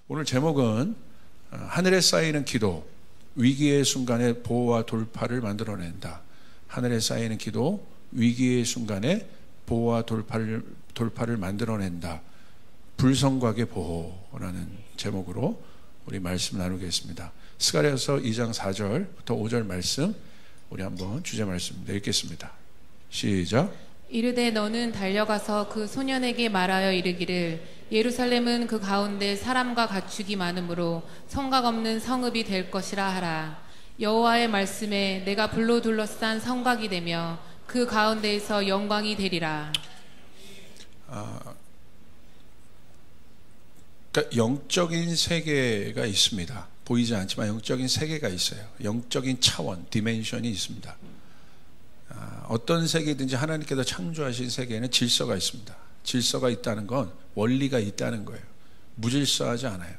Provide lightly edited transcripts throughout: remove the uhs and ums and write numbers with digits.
오늘 제목은 하늘에 쌓이는 기도, 위기의 순간에 보호와 돌파를 만들어낸다. 하늘에 쌓이는 기도, 위기의 순간에 보호와 돌파를 만들어낸다. 불성곽의 보호라는 제목으로 우리 말씀 나누겠습니다. 스가랴서 2장 4절부터 5절 말씀 우리 한번 주제 말씀 읽겠습니다. 시작. 이르되 너는 달려가서 그 소년에게 말하여 이르기를 예루살렘은 그 가운데 사람과 가축이 많으므로 성곽 없는 성읍이 될 것이라 하라. 여호와의 말씀에 내가 불로 둘러싼 성곽이 되며 그 가운데에서 영광이 되리라. 그러니까 영적인 세계가 있습니다. 보이지 않지만 영적인 세계가 있어요. 영적인 차원, 디멘션이 있습니다. 어떤 세계든지 하나님께서 창조하신 세계에는 질서가 있습니다. 질서가 있다는 건 원리가 있다는 거예요. 무질서하지 않아요.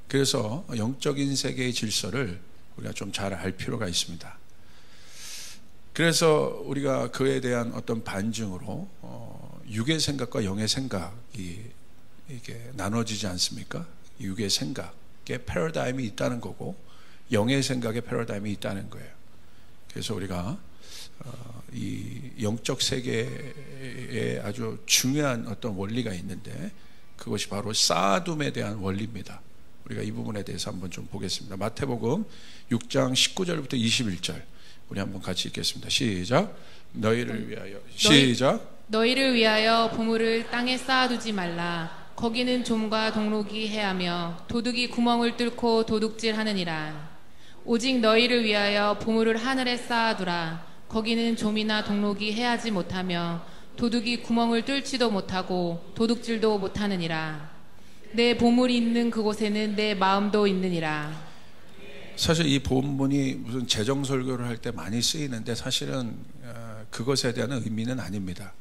그래서 영적인 세계의 질서를 우리가 좀 잘 알 필요가 있습니다. 그래서 우리가 그에 대한 어떤 반증으로 육의 생각과 영의 생각이 이게 나눠지지 않습니까? 육의 생각에 패러다임이 있다는 거고 영의 생각에 패러다임이 있다는 거예요. 그래서 우리가 이 영적 세계에 아주 중요한 어떤 원리가 있는데 그것이 바로 쌓아둠에 대한 원리입니다. 우리가 이 부분에 대해서 한번 좀 보겠습니다. 마태복음 6장 19절부터 21절 우리 한번 같이 읽겠습니다. 시작. 너희를 위하여 시작. 너희를 위하여 보물을 땅에 쌓아두지 말라. 거기는 좀과 동록이 해하며 도둑이 구멍을 뚫고 도둑질하느니라. 오직 너희를 위하여 보물을 하늘에 쌓아두라. 거기는 좀이나 동록이 해하지 못하며 도둑이 구멍을 뚫지도 못하고 도둑질도 못하느니라. 내 보물이 있는 그곳에는 내 마음도 있느니라. 사실 이 본문이 무슨 재정 설교를 할 때 많이 쓰이는데 사실은 그것에 대한 의미는 아닙니다.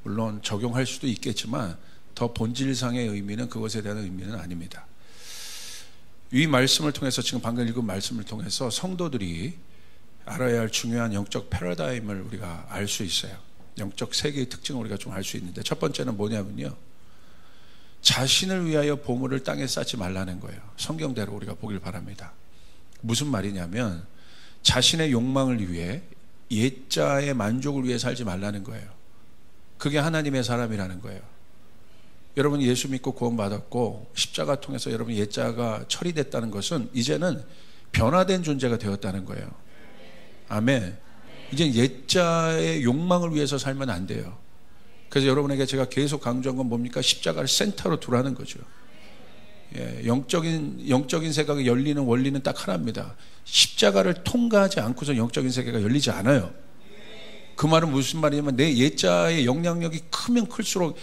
물론 적용할 수도 있겠지만 더 본질상의 의미는 그것에 대한 의미는 아닙니다. 이 말씀을 통해서 지금 방금 읽은 말씀을 통해서 성도들이 알아야 할 중요한 영적 패러다임을 우리가 알 수 있어요. 영적 세계의 특징을 우리가 좀 알 수 있는데 첫 번째는 뭐냐면요, 자신을 위하여 보물을 땅에 쌓지 말라는 거예요. 성경대로 우리가 보길 바랍니다. 무슨 말이냐면 자신의 욕망을 위해 옛자의 만족을 위해 살지 말라는 거예요. 그게 하나님의 사람이라는 거예요. 여러분 예수 믿고 구원받았고 십자가 통해서 여러분 옛자가 처리됐다는 것은 이제는 변화된 존재가 되었다는 거예요. 아멘. 이제 옛자의 욕망을 위해서 살면 안 돼요. 그래서 여러분에게 제가 계속 강조한 건 뭡니까? 십자가를 센터로 두라는 거죠. 예, 영적인 세계가 열리는 원리는 딱 하나입니다. 십자가를 통과하지 않고서 영적인 세계가 열리지 않아요. 그 말은 무슨 말이냐면 내 옛자의 영향력이 크면 클수록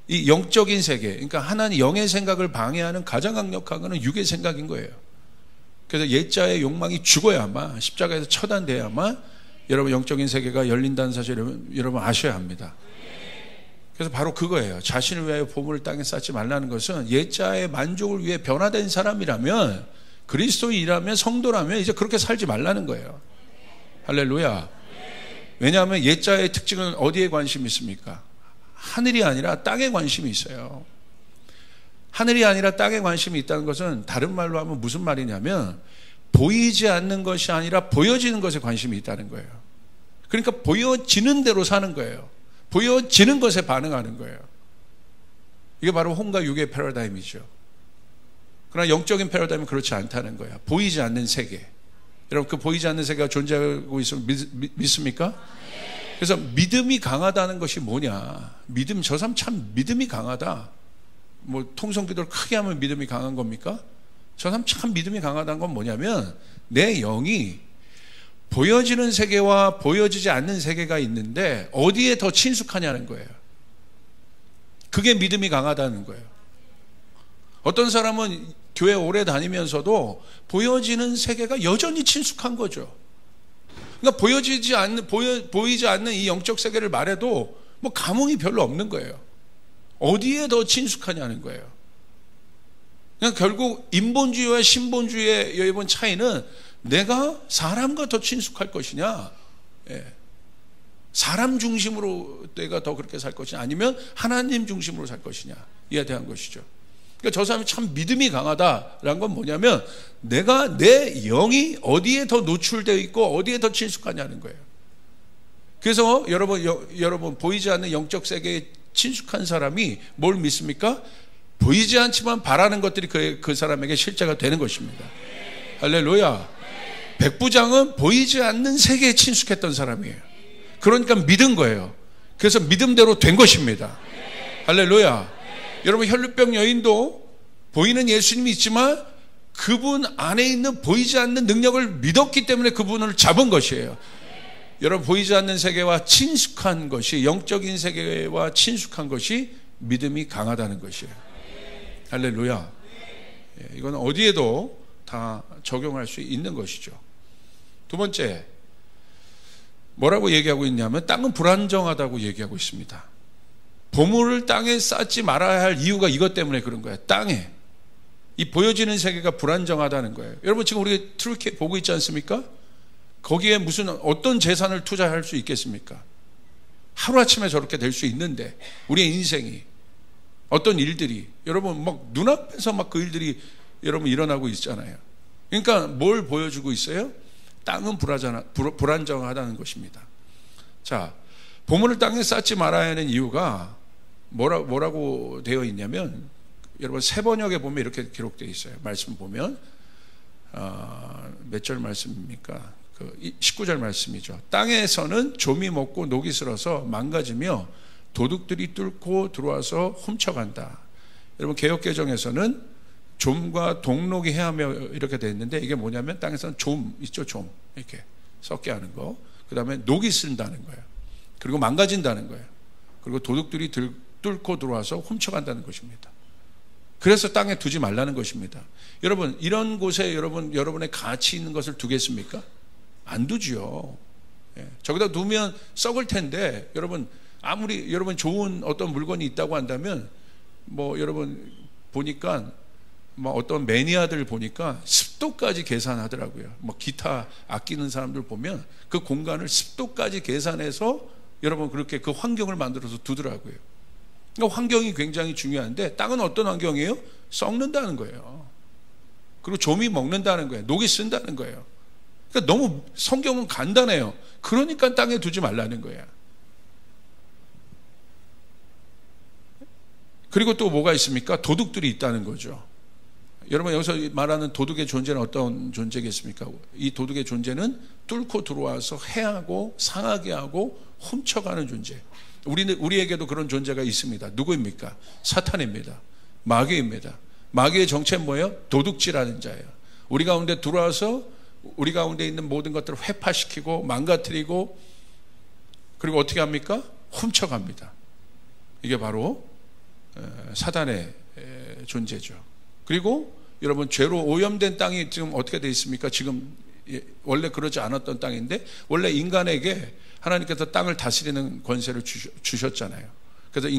이 영적인 세계, 그러니까 하나님 영의 생각을 방해하는 가장 강력한 것은 육의 생각인 거예요. 그래서 옛자의 욕망이 죽어야만, 십자가에서 처단돼야만 여러분 영적인 세계가 열린다는 사실을 여러분 아셔야 합니다. 그래서 바로 그거예요. 자신을 위하여 보물을 땅에 쌓지 말라는 것은 옛자의 만족을 위해 변화된 사람이라면, 그리스도인이라면, 성도라면 이제 그렇게 살지 말라는 거예요. 할렐루야. 왜냐하면 옛자의 특징은 어디에 관심이 있습니까? 하늘이 아니라 땅에 관심이 있어요. 하늘이 아니라 땅에 관심이 있다는 것은 다른 말로 하면 무슨 말이냐면 보이지 않는 것이 아니라 보여지는 것에 관심이 있다는 거예요. 그러니까 보여지는 대로 사는 거예요. 보여지는 것에 반응하는 거예요. 이게 바로 혼과 육의 패러다임이죠. 그러나 영적인 패러다임은 그렇지 않다는 거예요. 보이지 않는 세계. 여러분 그 보이지 않는 세계가 존재하고 있으면 믿습니까? 그래서 믿음이 강하다는 것이 뭐냐? 저 사람 참 믿음이 강하다. 뭐 통성기도를 크게 하면 믿음이 강한 겁니까? 저 사람 참 믿음이 강하다는 건 뭐냐면 내 영이 보여지는 세계와 보여지지 않는 세계가 있는데 어디에 더 친숙하냐는 거예요. 그게 믿음이 강하다는 거예요. 어떤 사람은 교회 오래 다니면서도 보여지는 세계가 여전히 친숙한 거죠. 그러니까 보이지 않는 이 영적 세계를 말해도 뭐 감흥이 별로 없는 거예요. 어디에 더 친숙하냐는 거예요. 그러니까 결국 인본주의와 신본주의의 여러분 차이는 내가 사람과 더 친숙할 것이냐, 사람 중심으로 내가 더 그렇게 살 것이냐, 아니면 하나님 중심으로 살 것이냐에 대한 것이죠. 그러니까 저 사람이 참 믿음이 강하다라는 건 뭐냐면 내가 내 영이 어디에 더 노출되어 있고 어디에 더 친숙하냐는 거예요. 그래서 여러분 보이지 않는 영적 세계에 친숙한 사람이 뭘 믿습니까? 보이지 않지만 바라는 것들이 그 사람에게 실제가 되는 것입니다. 할렐루야. 백부장은 보이지 않는 세계에 친숙했던 사람이에요. 그러니까 믿은 거예요. 그래서 믿음대로 된 것입니다. 할렐루야. 여러분 혈루병 여인도 보이는 예수님이 있지만 그분 안에 있는 보이지 않는 능력을 믿었기 때문에 그분을 잡은 것이에요. 여러분 보이지 않는 세계와 친숙한 것이, 영적인 세계와 친숙한 것이 믿음이 강하다는 것이에요. 할렐루야. 이건 어디에도 다 적용할 수 있는 것이죠. 두 번째, 뭐라고 얘기하고 있냐면 땅은 불안정하다고 얘기하고 있습니다. 보물을 땅에 쌓지 말아야 할 이유가 이것 때문에 그런 거예요. 땅에 이 보여지는 세계가 불안정하다는 거예요. 여러분 지금 우리가 트루케 보고 있지 않습니까? 거기에 무슨 어떤 재산을 투자할 수 있겠습니까? 하루아침에 저렇게 될 수 있는데 우리의 인생이 어떤 일들이 여러분 막 눈앞에서 막 그 일들이 여러분 일어나고 있잖아요. 그러니까 뭘 보여주고 있어요? 땅은 불안정하다는 것입니다. 자, 보물을 땅에 쌓지 말아야 하는 이유가 뭐라고 되어 있냐면 여러분 세번역에 보면 이렇게 기록되어 있어요. 말씀 보면 몇 절 말씀입니까? 19절 말씀이죠. 땅에서는 좀이 먹고 녹이 슬어서 망가지며 도둑들이 뚫고 들어와서 훔쳐간다. 여러분 개역개정에서는 좀과 동록이 해하며 이렇게 되어 있는데 이게 뭐냐면 땅에서는 좀 있죠. 좀 이렇게 섞게 하는 거. 그 다음에 녹이 쓴다는 거예요. 그리고 망가진다는 거예요. 그리고 도둑들이 뚫고 들어와서 훔쳐간다는 것입니다. 그래서 땅에 두지 말라는 것입니다. 여러분 이런 곳에 여러분의 가치 있는 것을 두겠습니까? 안 두지요. 저기다 두면 썩을 텐데 아무리 여러분 좋은 어떤 물건이 있다고 한다면 여러분 보니까 어떤 매니아들 보니까 습도까지 계산하더라고요. 기타 아끼는 사람들 보면 그 공간을 습도까지 계산해서 여러분 그렇게 그 환경을 만들어서 두더라고요. 그러니까 환경이 굉장히 중요한데 땅은 어떤 환경이에요? 썩는다는 거예요. 그리고 좀이 먹는다는 거예요. 녹이 쓴다는 거예요. 그러니까 너무 성경은 간단해요. 그러니까 땅에 두지 말라는 거예요. 그리고 또 뭐가 있습니까? 도둑들이 있다는 거죠. 여러분 여기서 말하는 도둑의 존재는 어떤 존재겠습니까? 이 도둑의 존재는 뚫고 들어와서 해하고 상하게 하고 훔쳐가는 존재. 우리에게도 그런 존재가 있습니다. 누구입니까? 사탄입니다. 마귀입니다. 마귀의 정체는 뭐예요? 도둑질하는 자예요. 우리 가운데 들어와서 우리 가운데 있는 모든 것들을 회파시키고 망가뜨리고 그리고 어떻게 합니까? 훔쳐갑니다. 이게 바로 사단의 존재죠. 그리고 여러분 죄로 오염된 땅이 지금 어떻게 되어 있습니까? 지금 원래 그러지 않았던 땅인데 원래 인간에게 하나님께서 땅을 다스리는 권세를 주셨잖아요. 그래서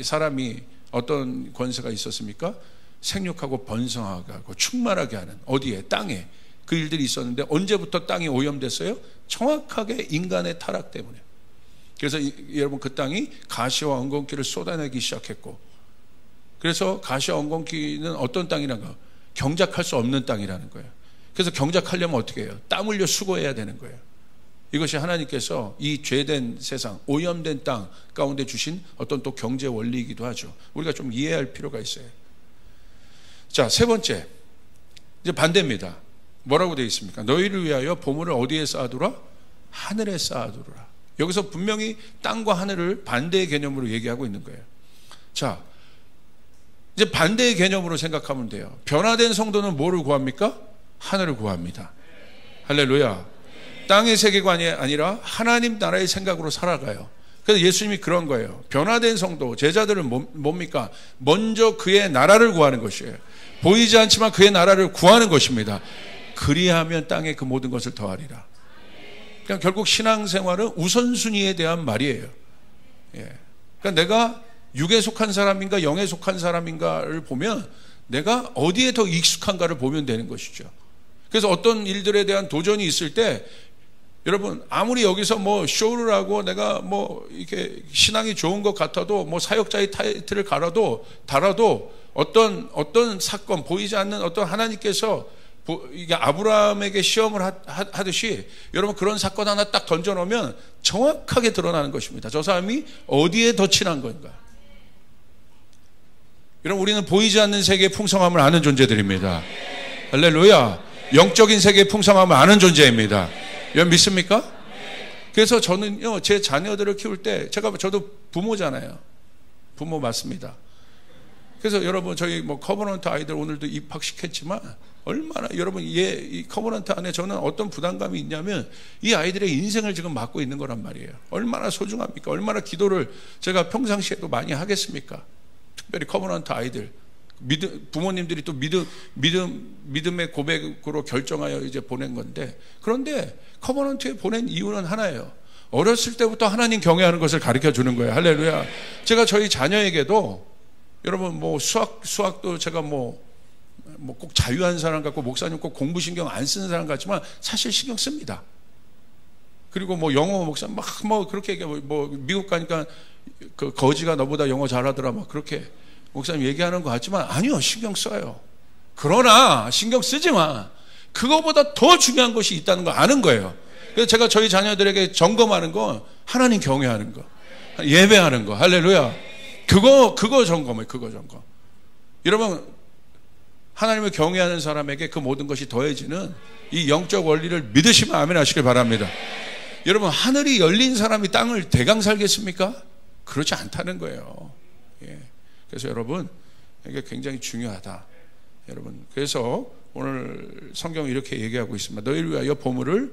사람이 어떤 권세가 있었습니까? 생육하고 번성하게 하고 충만하게 하는 어디에? 땅에 그 일들이 있었는데 언제부터 땅이 오염됐어요? 정확하게 인간의 타락 때문에. 그래서 여러분 그 땅이 가시와 엉겅퀴를 쏟아내기 시작했고 그래서 가시와 엉겅퀴는 어떤 땅이란가? 경작할 수 없는 땅이라는 거예요. 그래서 경작하려면 어떻게 해요? 땀 흘려 수고해야 되는 거예요. 이것이 하나님께서 이 죄된 세상, 오염된 땅 가운데 주신 어떤 또 경제 원리이기도 하죠. 우리가 좀 이해할 필요가 있어요. 자, 세 번째. 이제 반대입니다. 뭐라고 되어 있습니까? 너희를 위하여 보물을 어디에 쌓아두라? 하늘에 쌓아두라. 여기서 분명히 땅과 하늘을 반대의 개념으로 얘기하고 있는 거예요. 자, 이제 반대의 개념으로 생각하면 돼요. 변화된 성도는 뭐를 구합니까? 하늘을 구합니다. 할렐루야. 땅의 세계관이 아니라 하나님 나라의 생각으로 살아가요. 그래서 예수님이 그런 거예요. 변화된 성도, 제자들은 뭡니까? 먼저 그의 나라를 구하는 것이에요. 보이지 않지만 그의 나라를 구하는 것입니다. 그리하면 땅에 그 모든 것을 더하리라. 그러니까 결국 신앙생활은 우선순위에 대한 말이에요. 그러니까 내가 육에 속한 사람인가 영에 속한 사람인가를 보면 내가 어디에 더 익숙한가를 보면 되는 것이죠. 그래서 어떤 일들에 대한 도전이 있을 때 여러분, 아무리 여기서 뭐 쇼를 하고 내가 뭐 이렇게 신앙이 좋은 것 같아도 뭐 사역자의 타이틀을 달아도 어떤 사건, 보이지 않는 어떤 하나님께서 이게 아브라함에게 시험을 하듯이 여러분 그런 사건 하나 딱 던져놓으면 정확하게 드러나는 것입니다. 저 사람이 어디에 더 친한 건가. 여러분, 우리는 보이지 않는 세계의 풍성함을 아는 존재들입니다. 할렐루야. 영적인 세계의 풍성함을 아는 존재입니다. 여러분 믿습니까? 그래서 저는요, 제 자녀들을 키울 때, 저도 부모잖아요. 부모 맞습니다. 그래서 여러분, 저희 뭐 커버넌트 아이들 오늘도 입학시켰지만, 얼마나, 여러분, 이 커버넌트 안에 저는 어떤 부담감이 있냐면, 이 아이들의 인생을 지금 맡고 있는 거란 말이에요. 얼마나 소중합니까? 얼마나 기도를 제가 평상시에도 많이 하겠습니까? 특별히 커버넌트 아이들. 부모님들이 또 믿음의 고백으로 결정하여 이제 보낸 건데, 그런데 커버넌트에 보낸 이유는 하나예요. 어렸을 때부터 하나님 경외하는 것을 가르쳐 주는 거예요. 할렐루야. 제가 저희 자녀에게도 여러분 뭐 수학도 제가 뭐 꼭 자유한 사람 같고 목사님 꼭 공부 신경 안 쓰는 사람 같지만 사실 신경 씁니다. 그리고 뭐 영어 목사님 막 뭐 그렇게 얘기하고 뭐 미국 가니까 그 거지가 너보다 영어 잘하더라 막 그렇게 목사님 얘기하는 것 같지만 아니요, 신경 써요. 그러나 신경 쓰지만 그거보다 더 중요한 것이 있다는 걸 아는 거예요. 그래서 제가 저희 자녀들에게 점검하는 건 하나님 경외하는 거, 예배하는 거. 할렐루야. 그거 점검해요. 그거 점검. 여러분, 하나님을 경외하는 사람에게 그 모든 것이 더해지는 이 영적 원리를 믿으시면 아멘 하시길 바랍니다. 여러분, 하늘이 열린 사람이 땅을 대강 살겠습니까? 그렇지 않다는 거예요. 예. 그래서 여러분, 이게 굉장히 중요하다. 여러분, 그래서 오늘 성경은 이렇게 얘기하고 있습니다. 너희를 위하여 보물을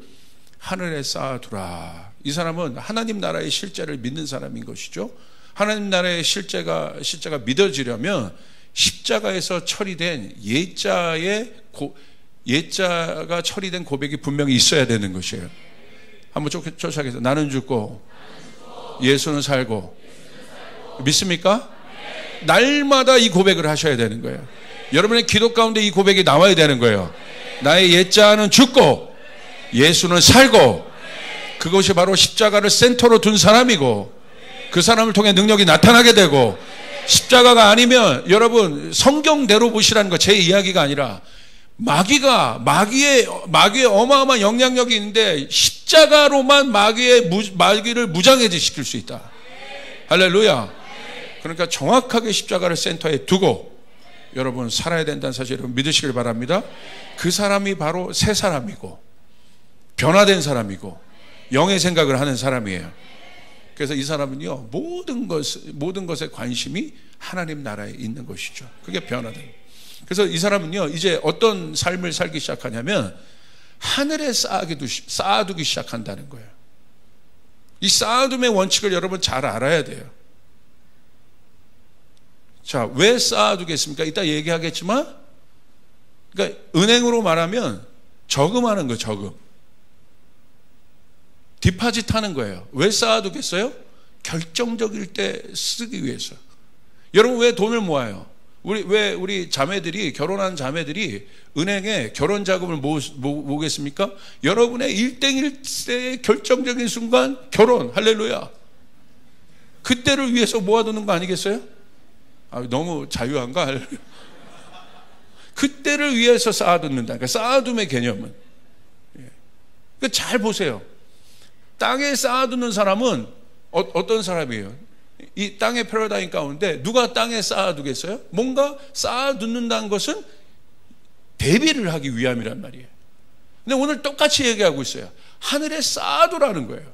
하늘에 쌓아두라. 이 사람은 하나님 나라의 실제를 믿는 사람인 것이죠. 하나님 나라의 실제가 믿어지려면 십자가에서 처리된 예자가 처리된 고백이 분명히 있어야 되는 것이에요. 한번 쫓아가서 나는 죽고 예수는 살고. 믿습니까? 날마다 이 고백을 하셔야 되는 거예요. 여러분의 기도 가운데 이 고백이 나와야 되는 거예요. 나의 옛자는 죽고 예수는 살고. 그것이 바로 십자가를 센터로 둔 사람이고 그 사람을 통해 능력이 나타나게 되고, 십자가가 아니면 여러분 성경대로 보시라는 거, 제 이야기가 아니라 마귀의 어마어마한 영향력이 있는데 십자가로만 마귀를 무장해제시킬 수 있다. 할렐루야. 그러니까 정확하게 십자가를 센터에 두고 여러분 살아야 된다는 사실을 여러분 믿으시길 바랍니다. 그 사람이 바로 새 사람이고 변화된 사람이고 영의 생각을 하는 사람이에요. 그래서 이 사람은요, 모든 것에 관심이 하나님 나라에 있는 것이죠. 그게 변화된. 그래서 이 사람은요, 이제 어떤 삶을 살기 시작하냐면 하늘에 쌓아두기 시작한다는 거예요. 이 쌓아둠의 원칙을 여러분 잘 알아야 돼요. 자, 왜 쌓아두겠습니까? 이따 얘기하겠지만, 그러니까 은행으로 말하면 저금하는 거예요. 저금. 디파짓 하는 거예요. 왜 쌓아두겠어요? 결정적일 때 쓰기 위해서. 여러분 왜 돈을 모아요? 우리 자매들이, 결혼한 자매들이 은행에 결혼 자금을 모으겠습니까? 여러분의 일땡일세의 결정적인 순간 결혼. 할렐루야. 그때를 위해서 모아두는 거 아니겠어요? 너무 자유한가? 그때를 위해서 쌓아두는다. 그러니까 쌓아둠의 개념은. 그러니까 잘 보세요. 땅에 쌓아두는 사람은 어떤 사람이에요? 이 땅의 패러다임 가운데 누가 땅에 쌓아두겠어요? 뭔가 쌓아두는다는 것은 대비를 하기 위함이란 말이에요. 근데 오늘 똑같이 얘기하고 있어요. 하늘에 쌓아두라는 거예요.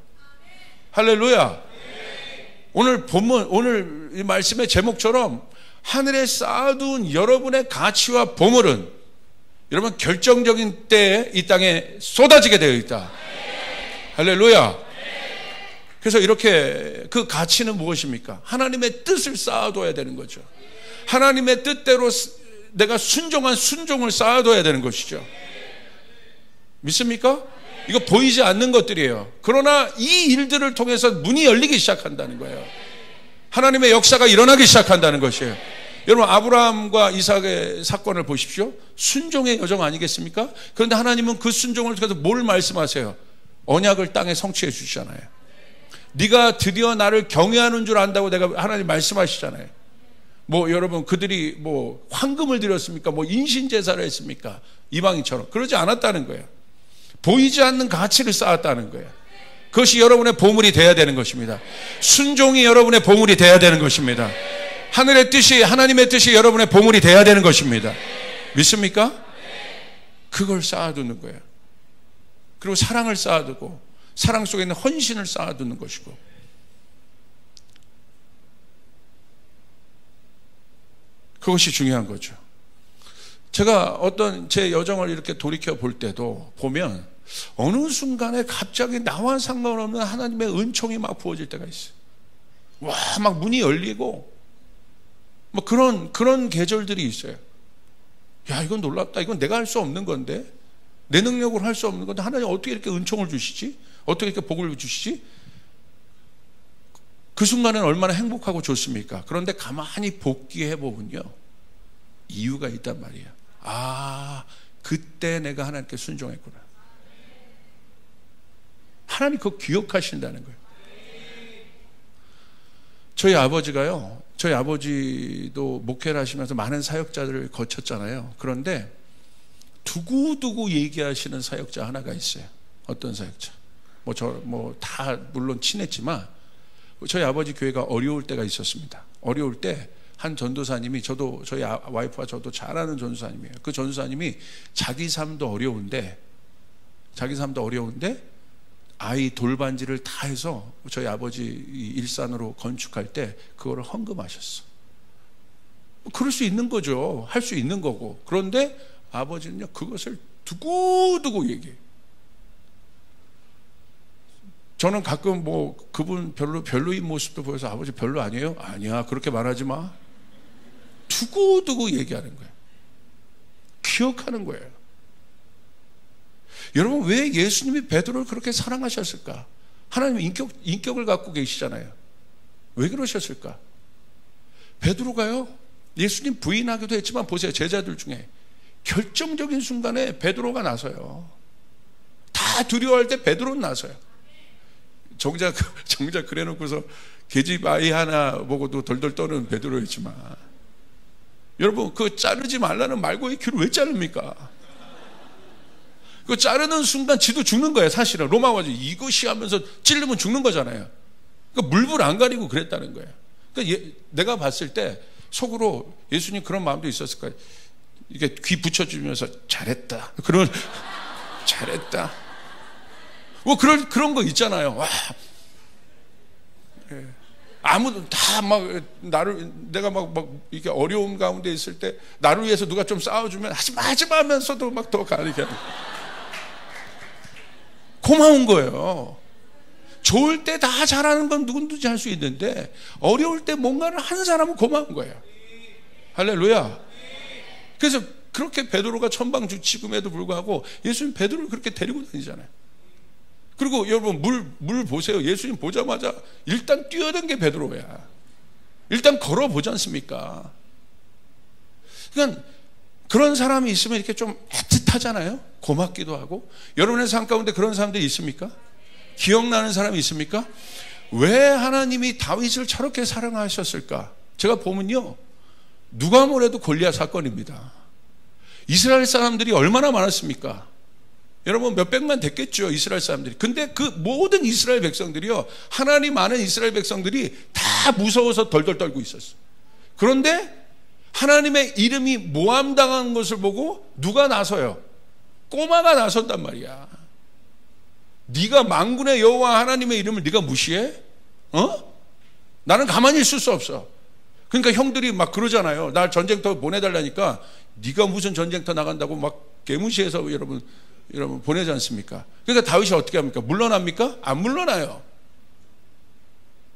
할렐루야. 오늘 이 말씀의 제목처럼 하늘에 쌓아둔 여러분의 가치와 보물은 여러분 결정적인 때에 이 땅에 쏟아지게 되어 있다. 할렐루야. 그래서 이렇게 그 가치는 무엇입니까? 하나님의 뜻을 쌓아둬야 되는 거죠. 하나님의 뜻대로 내가 순종한 순종을 쌓아둬야 되는 것이죠. 믿습니까? 이거 보이지 않는 것들이에요. 그러나 이 일들을 통해서 문이 열리기 시작한다는 거예요. 하나님의 역사가 일어나기 시작한다는 것이에요. 여러분 아브라함과 이삭의 사건을 보십시오. 순종의 여정 아니겠습니까? 그런데 하나님은 그 순종을 통해서 뭘 말씀하세요? 언약을 땅에 성취해 주시잖아요. 네가 드디어 나를 경외하는 줄 안다고 내가 하나님 말씀하시잖아요. 뭐 여러분 그들이 뭐 황금을 드렸습니까? 뭐 인신제사를 했습니까? 이방인처럼 그러지 않았다는 거예요. 보이지 않는 가치를 쌓았다는 거예요. 그것이 여러분의 보물이 돼야 되는 것입니다. 순종이 여러분의 보물이 돼야 되는 것입니다. 하늘의 뜻이, 하나님의 뜻이 여러분의 보물이 돼야 되는 것입니다. 믿습니까? 그걸 쌓아두는 거예요. 그리고 사랑을 쌓아두고 사랑 속에 있는 헌신을 쌓아두는 것이고, 그것이 중요한 거죠. 제가 어떤 제 여정을 이렇게 돌이켜 볼 때도 보면 어느 순간에 갑자기 나와 상관없는 하나님의 은총이 막 부어질 때가 있어요. 와, 막 문이 열리고 뭐 그런 계절들이 있어요. 야, 이건 놀랍다. 이건 내가 할 수 없는 건데, 내 능력으로 할 수 없는 건데 하나님 어떻게 이렇게 은총을 주시지? 어떻게 이렇게 복을 주시지? 그 순간은 얼마나 행복하고 좋습니까? 그런데 가만히 복귀해 보면요, 이유가 있단 말이에요. 아, 그때 내가 하나님께 순종했구나. 하나님 그거 기억하신다는 거예요. 저희 아버지가요, 저희 아버지도 목회를 하시면서 많은 사역자들을 거쳤잖아요. 그런데 두고두고 얘기하시는 사역자 하나가 있어요. 어떤 사역자? 다 물론 친했지만 저희 아버지 교회가 어려울 때가 있었습니다. 어려울 때 한 전도사님이, 저도 저희 와이프와 저도 잘 아는 전도사님이에요. 그 전도사님이 자기 삶도 어려운데 아이 돌반지를 다 해서 저희 아버지 일산으로 건축할 때 그거를 헌금하셨어. 그럴 수 있는 거죠. 할 수 있는 거고. 그런데 아버지는요, 그것을 두고두고 얘기해요. 저는 가끔 뭐 그분 별로인 모습도 보여서 아버지 별로 아니에요? 아니야, 그렇게 말하지 마. 두고두고 얘기하는 거예요. 기억하는 거예요. 여러분, 왜 예수님이 베드로를 그렇게 사랑하셨을까? 하나님의 인격을 갖고 계시잖아요. 왜 그러셨을까? 베드로가요, 예수님 부인하기도 했지만 보세요, 제자들 중에 결정적인 순간에 베드로가 나서요. 다 두려워할 때 베드로는 나서요. 정작 그래놓고서 계집 아이 하나 보고도 덜덜 떠는 베드로였지만, 여러분, 그 자르지 말라는 말고의 귀를 왜 자릅니까? 그 자르는 순간 지도 죽는 거예요. 사실은 로마와지 이것이 하면서 찔르면 죽는 거잖아요. 그러니까 물불 안 가리고 그랬다는 거예요. 그러니까 내가 봤을 때 속으로 예수님 그런 마음도 있었을 거예요. 이게 귀 붙여주면서 잘했다. 잘했다. 뭐 그런 거 있잖아요. 와, 아무도 다 막 내가 막 이렇게 어려운 가운데 있을 때 나를 위해서 누가 좀 싸워주면 하지 마 하면서도 막 더 가리게 하는. 고마운 거예요. 좋을 때 다 잘하는 건 누구든지 할 수 있는데 어려울 때 뭔가를 하는 사람은 고마운 거예요. 할렐루야. 그래서 그렇게 베드로가 천방지축임에도 불구하고 예수님 베드로를 그렇게 데리고 다니잖아요. 그리고 여러분 물 보세요. 예수님 보자마자 일단 뛰어든 게 베드로야. 일단 걸어보지 않습니까? 그러니까 그런 사람이 있으면 이렇게 좀 애틋하잖아요. 고맙기도 하고. 여러분의 삶 가운데 그런 사람들이 있습니까? 기억나는 사람이 있습니까? 왜 하나님이 다윗을 저렇게 사랑하셨을까? 제가 보면요, 누가 뭐래도 골리앗 사건입니다. 이스라엘 사람들이 얼마나 많았습니까? 여러분, 몇백만 됐겠죠, 이스라엘 사람들이. 근데 그 모든 이스라엘 백성들이요, 하나님 아는 이스라엘 백성들이 다 무서워서 덜덜 떨고 있었어요. 그런데 하나님의 이름이 모함당한 것을 보고 누가 나서요? 꼬마가 나선단 말이야. 네가 만군의 여호와 하나님의 이름을 네가 무시해? 나는 가만히 있을 수 없어. 그러니까 형들이 막 그러잖아요. 날 전쟁터 보내달라니까 네가 무슨 전쟁터 나간다고 막 개무시해서 여러분 보내지 않습니까? 그러니까 다윗이 어떻게 합니까? 물러납니까? 안 물러나요.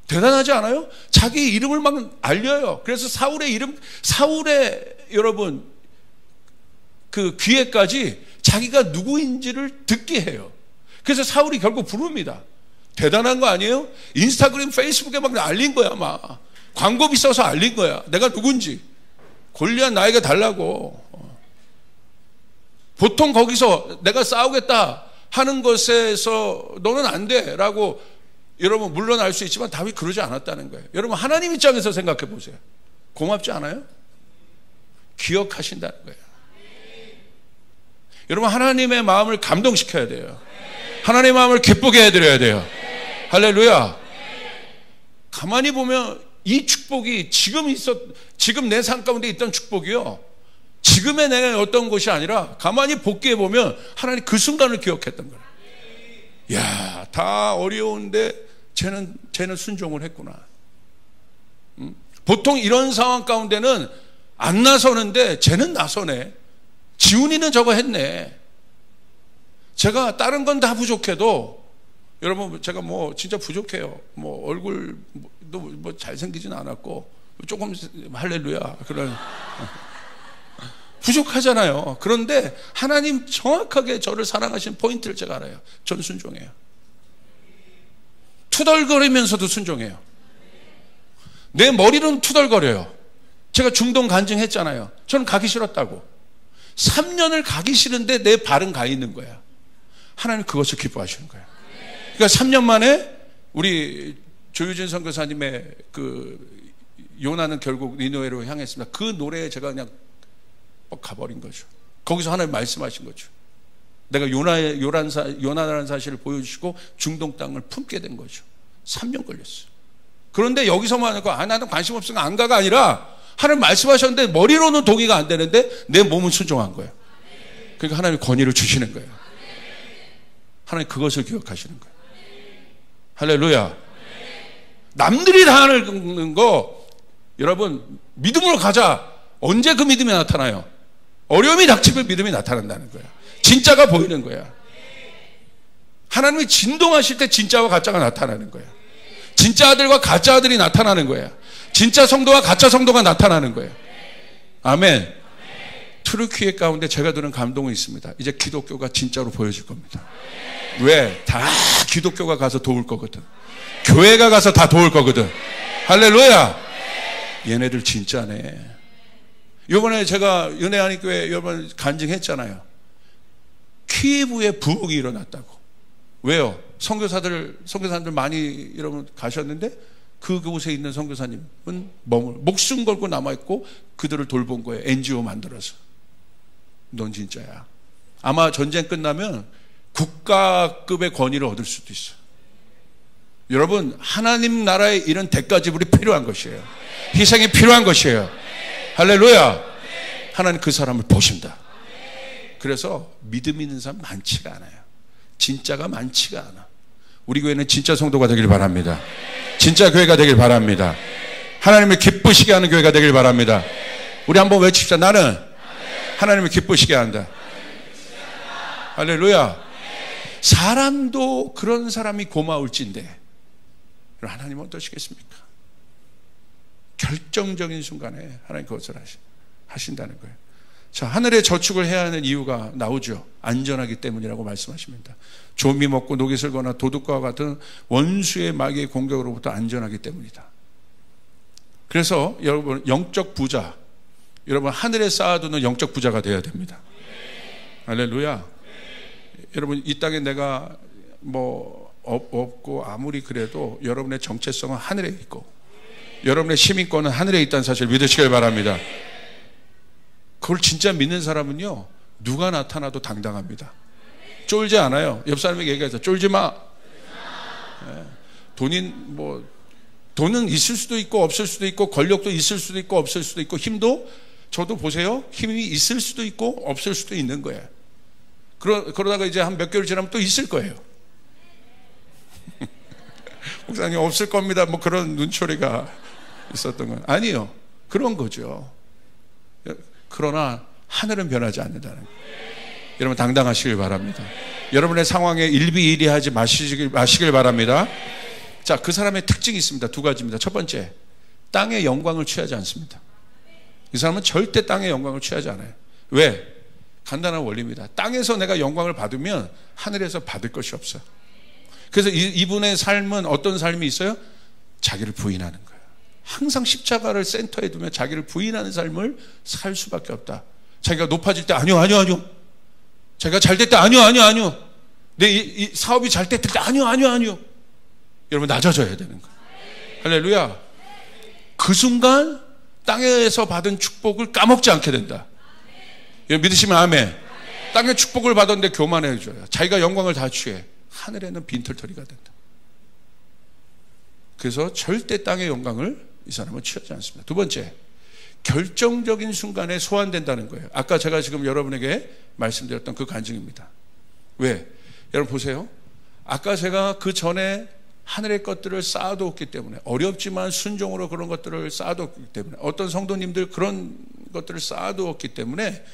대단하지 않아요? 자기 이름을 막 알려요. 그래서 사울의 여러분 그 귀에까지 자기가 누구인지를 듣게 해요. 그래서 사울이 결국 부릅니다. 대단한 거 아니에요? 인스타그램, 페이스북에 막 알린 거야. 막 광고비 써서 알린 거야. 내가 누군지. 골리앗 나에게 달라고. 보통 거기서 내가 싸우겠다 하는 것에서 너는 안 돼 라고 여러분 물러날 수 있지만 다윗 그러지 않았다는 거예요. 여러분 하나님 입장에서 생각해 보세요. 고맙지 않아요? 기억하신다는 거예요. 여러분 하나님의 마음을 감동시켜야 돼요. 하나님의 마음을 기쁘게 해드려야 돼요. 할렐루야. 가만히 보면 이 축복이 지금 내 삶 가운데 있던 축복이요, 지금의 내가 어떤 것이 아니라 가만히 복귀해 보면 하나님 그 순간을 기억했던 거예요. 야, 다 어려운데 쟤는 순종을 했구나. 보통 이런 상황 가운데는 안 나서는데 쟤는 나서네. 지훈이는 저거 했네. 제가 다른 건 다 부족해도 여러분 제가 뭐 진짜 부족해요. 뭐 얼굴도 뭐 잘생기진 않았고 조금 할렐루야 그런 부족하잖아요. 그런데 하나님 정확하게 저를 사랑하신 포인트를 제가 알아요. 전 순종해요. 투덜거리면서도 순종해요. 내 머리는 투덜거려요. 제가 중동 간증했잖아요. 저는 가기 싫었다고. 3년을 가기 싫은데 내 발은 가 있는 거야. 하나님 그것을 기뻐하시는 거야. 그러니까 3년 만에 우리 조유진 선교사님의 그 요나는 결국 니느웨로 향했습니다. 그 노래에 제가 그냥 가버린 거죠. 거기서 하나님 말씀하신 거죠. 내가 요나라는 사실을 보여주시고 중동 땅을 품게 된 거죠. 3년 걸렸어요. 그런데 여기서만 하고 나는 관심 없으니까 안 가가 아니라 하나님 말씀하셨는데 머리로는 동의가 안 되는데 내 몸은 순종한 거예요. 그러니까 하나님 권위를 주시는 거예요. 하나님 그것을 기억하시는 거예요. 할렐루야. 남들이 다 하는 거 여러분 믿음으로 가자. 언제 그 믿음이 나타나요? 어려움이 닥치면 믿음이 나타난다는 거야. 진짜가 보이는 거야. 하나님이 진동하실 때 진짜와 가짜가 나타나는 거야. 진짜 아들과 가짜 아들이 나타나는 거야. 진짜 성도와 가짜 성도가 나타나는 거예요. 아멘. 트루키에 가운데 제가 들은 감동이 있습니다. 이제 기독교가 진짜로 보여질 겁니다. 왜? 다 기독교가 가서 도울 거거든. 교회가 가서 다 도울 거거든. 할렐루야. 얘네들 진짜네. 이번에 제가 은혜하니교회 여러분 간증했잖아요. 키예브에 부흥이 일어났다고. 왜요? 선교사들 많이 여러분 가셨는데 그곳에 있는 선교사님은 목숨 걸고 남아있고 그들을 돌본 거예요. NGO 만들어서. 넌 진짜야. 아마 전쟁 끝나면 국가급의 권위를 얻을 수도 있어요. 여러분 하나님 나라에 이런 대가지불이 필요한 것이에요. 희생이 필요한 것이에요. 할렐루야. 하나님 그 사람을 보신다. 그래서 믿음 있는 사람 많지가 않아요. 진짜가 많지가 않아. 우리 교회는 진짜 성도가 되길 바랍니다. 진짜 교회가 되길 바랍니다. 하나님을 기쁘시게 하는 교회가 되길 바랍니다. 우리 한번 외칩시다. 나는 하나님을 기쁘시게 한다. 할렐루야. 사람도 그런 사람이 고마울진데 하나님은 어떠시겠습니까? 결정적인 순간에 하나님 그것을 하신다는 거예요. 자, 하늘에 저축을 해야 하는 이유가 나오죠. 안전하기 때문이라고 말씀하십니다. 좀비 먹고 녹이 슬거나 도둑과 같은 원수의 마귀의 공격으로부터 안전하기 때문이다. 그래서 여러분 영적 부자, 여러분 하늘에 쌓아두는 영적 부자가 되어야 됩니다. 할렐루야. 여러분 이 땅에 내가 뭐 없고 아무리 그래도 여러분의 정체성은 하늘에 있고 여러분의 시민권은 하늘에 있다는 사실 믿으시길 바랍니다. 그걸 진짜 믿는 사람은요 누가 나타나도 당당합니다. 쫄지 않아요. 옆 사람에게 얘기하세요. 쫄지 마. 돈은 있을 수도 있고 없을 수도 있고 권력도 있을 수도 있고 없을 수도 있고 힘도 저도 보세요. 힘이 있을 수도 있고 없을 수도 있는 거예요. 그러다가 이제 한 몇 개월 지나면 또 있을 거예요. 목사님 없을 겁니다. 뭐 그런 눈초리가 있었던 건 아니에요. 그런 거죠. 그러나 하늘은 변하지 않는다는 거예요. 여러분 당당하시길 바랍니다. 여러분의 상황에 일비일이하지 마시길 바랍니다. 자, 그 사람의 특징이 있습니다. 두 가지입니다. 첫 번째, 땅의 영광을 취하지 않습니다. 이 사람은 절대 땅의 영광을 취하지 않아요. 왜? 간단한 원리입니다. 땅에서 내가 영광을 받으면 하늘에서 받을 것이 없어요. 그래서 이분의 삶은 어떤 삶이 있어요? 자기를 부인하는 거예요. 항상 십자가를 센터에 두면 자기를 부인하는 삶을 살 수밖에 없다. 자기가 높아질 때 아니요. 자기가 잘 될 때 아니요. 이 사업이 잘 됐을 때 아니요. 여러분 낮아져야 되는 거예요. 할렐루야. 그 순간 땅에서 받은 축복을 까먹지 않게 된다. 여러분 믿으시면 아멘. 땅의 축복을 받았는데 교만해져요. 자기가 영광을 다 취해. 하늘에는 빈털터리가 된다. 그래서 절대 땅의 영광을 이 사람은 취하지 않습니다. 두 번째, 결정적인 순간에 소환된다는 거예요. 아까 제가 지금 여러분에게 말씀드렸던 그 간증입니다. 왜? 여러분 보세요. 아까 제가 그 전에 하늘의 것들을 쌓아두었기 때문에, 어렵지만 순종으로 그런 것들을 쌓아두었기 때문에, 어떤 성도님들 그런 것들을 쌓아두었기 때문에,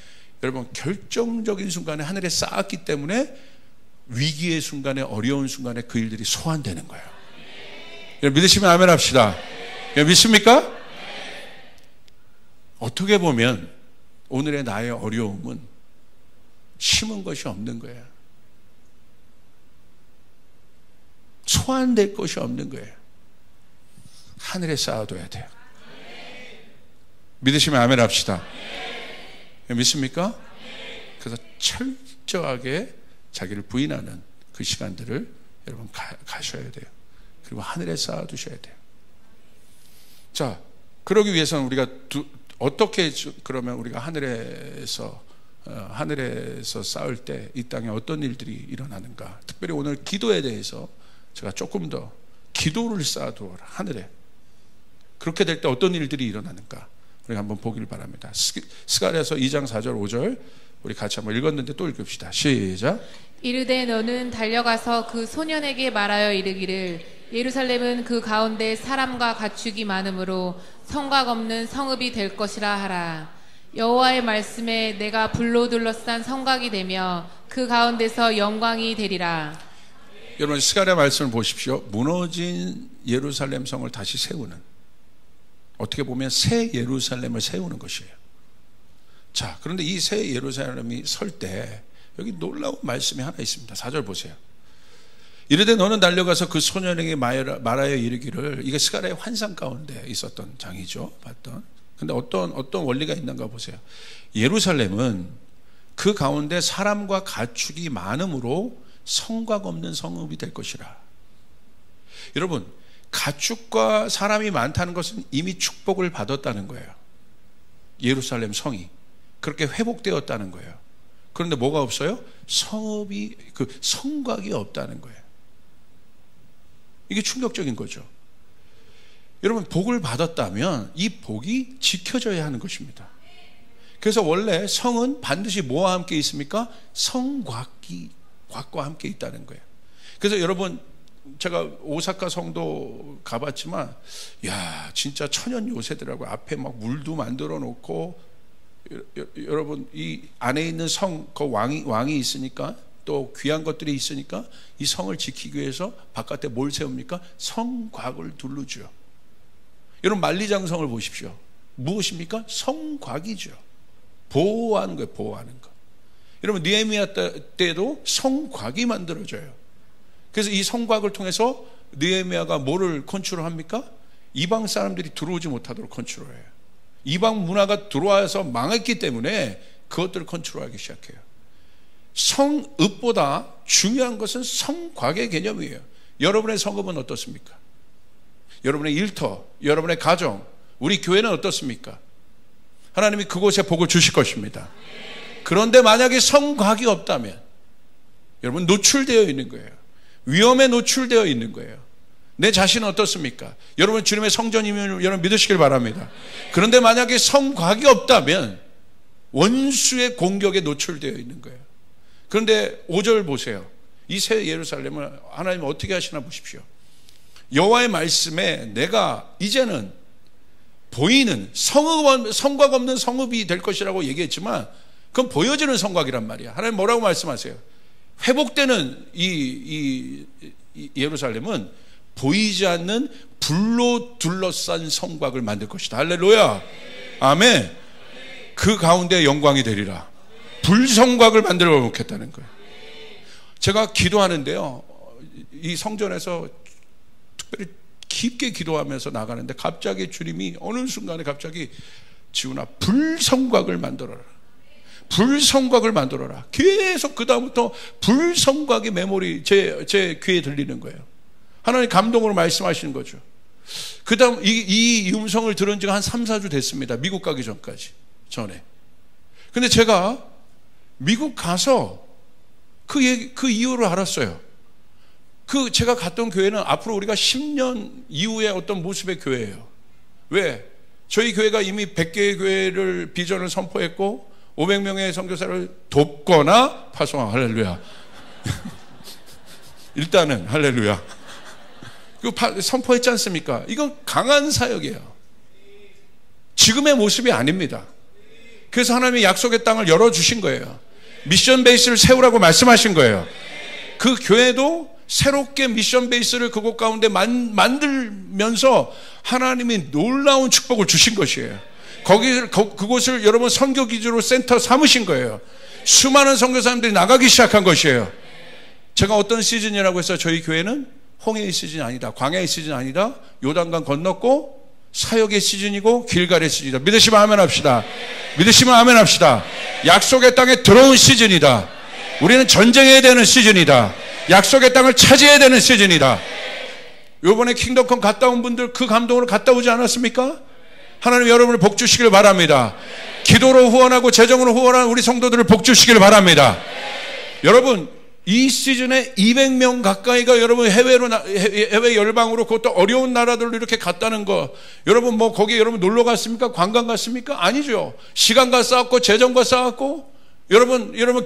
여러분 결정적인 순간에 하늘에 쌓았기 때문에 위기의 순간에, 어려운 순간에 그 일들이 소환되는 거예요. 여러분 믿으시면 아멘 합시다. 여러분 믿습니까? 어떻게 보면 오늘의 나의 어려움은 심은 것이 없는 거예요. 소환될 것이 없는 거예요. 하늘에 쌓아둬야 돼요. 믿으시면 아멘 합시다. 믿습니까? 그래서 철저하게 자기를 부인하는 그 시간들을 여러분 가셔야 돼요. 그리고 하늘에 쌓아두셔야 돼요. 자, 그러기 위해서는 우리가 어떻게, 그러면 우리가 하늘에서 쌓을 때 이 땅에 어떤 일들이 일어나는가. 특별히 오늘 기도에 대해서 제가 조금 더 기도를 쌓아두어라, 하늘에. 그렇게 될 때 어떤 일들이 일어나는가 우리가 한번 보기를 바랍니다. 스가랴서 2장 4절 5절 우리 같이 한번 읽었는데 또 읽읍시다. 시작. 이르되 너는 달려가서 그 소년에게 말하여 이르기를 예루살렘은 그 가운데 사람과 가축이 많으므로 성곽 없는 성읍이 될 것이라 하라. 여호와의 말씀에 내가 불로 둘러싼 성곽이 되며 그 가운데서 영광이 되리라. 여러분 스가랴 말씀을 보십시오. 무너진 예루살렘 성을 다시 세우는, 어떻게 보면 새 예루살렘을 세우는 것이에요. 자, 그런데 이 새 예루살렘이 설 때 여기 놀라운 말씀이 하나 있습니다. 4절 보세요. 이르되 너는 달려가서 그 소년에게 말하여 이르기를, 이게 스가랴의 환상 가운데 있었던 장이죠. 봤던. 근데 어떤 원리가 있는가 보세요. 예루살렘은 그 가운데 사람과 가축이 많음으로 성곽 없는 성읍이 될 것이라. 여러분, 가축과 사람이 많다는 것은 이미 축복을 받았다는 거예요. 예루살렘 성이 그렇게 회복되었다는 거예요. 그런데 뭐가 없어요? 성읍이, 그 성곽이 없다는 거예요. 이게 충격적인 거죠. 여러분, 복을 받았다면 이 복이 지켜져야 하는 것입니다. 그래서 원래 성은 반드시 뭐와 함께 있습니까? 성곽과 함께 있다는 거예요. 그래서 여러분, 제가 오사카 성도 가봤지만, 야, 진짜 천연 요새들하고 앞에 막 물도 만들어 놓고, 여러분 이 안에 있는 성, 그 왕이 있으니까, 또 귀한 것들이 있으니까 이 성을 지키기 위해서 바깥에 뭘 세웁니까? 성곽을 둘러줘요. 여러분 만리장성을 보십시오. 무엇입니까? 성곽이죠. 보호하는 거예요. 보호하는 거. 여러분 느헤미야 때도 성곽이 만들어져요. 그래서 이 성곽을 통해서 느헤미야가 뭐를 컨트롤합니까? 이방 사람들이 들어오지 못하도록 컨트롤해요. 이방 문화가 들어와서 망했기 때문에 그것들을 컨트롤하기 시작해요. 성읍보다 중요한 것은 성곽의 개념이에요. 여러분의 성읍은 어떻습니까? 여러분의 일터, 여러분의 가정, 우리 교회는 어떻습니까? 하나님이 그곳에 복을 주실 것입니다. 그런데 만약에 성곽이 없다면 여러분 노출되어 있는 거예요. 위험에 노출되어 있는 거예요. 내 자신은 어떻습니까? 여러분 주님의 성전이면 여러분 믿으시길 바랍니다. 그런데 만약에 성곽이 없다면 원수의 공격에 노출되어 있는 거예요. 그런데 5절 보세요. 이 새 예루살렘을 하나님 어떻게 하시나 보십시오. 여호와의 말씀에 내가 이제는 보이는 성곽 없는 성읍이 될 것이라고 얘기했지만 그건 보여지는 성곽이란 말이야. 하나님 뭐라고 말씀하세요? 회복되는 이 예루살렘은 보이지 않는 불로 둘러싼 성곽을 만들 것이다. 할렐루야. 아멘. 그 가운데 영광이 되리라. 불성곽을 만들어 놓겠다는 거예요. 제가 기도하는데요, 이 성전에서 특별히 깊게 기도하면서 나가는데 갑자기 주님이 어느 순간에 갑자기 지훈아 불성곽을 만들어라. 불성곽을 만들어라. 계속 그 다음부터 불성곽이 메모리 제 귀에 들리는 거예요. 하나님 감동으로 말씀하시는 거죠. 그 다음 이 음성을 들은 지가 한 3, 4주 됐습니다. 미국 가기 전에. 근데 제가 미국 가서 그 이유를 알았어요. 제가 갔던 교회는 앞으로 우리가 10년 이후의 어떤 모습의 교회예요. 왜? 저희 교회가 이미 100개의 교회를 비전을 선포했고 500명의 선교사를 돕거나 파송하고, 할렐루야. 일단은 할렐루야. 선포했지 않습니까? 이건 강한 사역이에요. 지금의 모습이 아닙니다. 그래서 하나님이 약속의 땅을 열어주신 거예요. 미션 베이스를 세우라고 말씀하신 거예요. 그 교회도 새롭게 미션 베이스를 그곳 가운데 만들면서 하나님이 놀라운 축복을 주신 것이에요. 그곳을 여러분 선교 기지로 센터 삼으신 거예요. 수많은 선교사님들이 나가기 시작한 것이에요. 제가 어떤 시즌이라고 해서 저희 교회는 홍해의 시즌이 아니다, 광야의 시즌이 아니다, 요단강 건넜고 사역의 시즌이고 길갈의 시즌이다. 믿으시면 아멘 합시다. 믿으시면 아멘 합시다. 약속의 땅에 들어온 시즌이다. 우리는 전쟁해야 되는 시즌이다. 약속의 땅을 차지해야 되는 시즌이다. 요번에 킹덤컴 갔다 온 분들 그 감동으로 갔다 오지 않았습니까? 하나님 여러분을 복 주시길 바랍니다. 기도로 후원하고 재정으로 후원하는 우리 성도들을 복 주시길 바랍니다. 여러분 이 시즌에 200명 가까이가 여러분 해외 열방으로 그것도 어려운 나라들로 이렇게 갔다는 거, 여러분 뭐 거기에 여러분 놀러 갔습니까? 관광 갔습니까? 아니죠. 시간과 쌓았고 재정과 쌓았고 여러분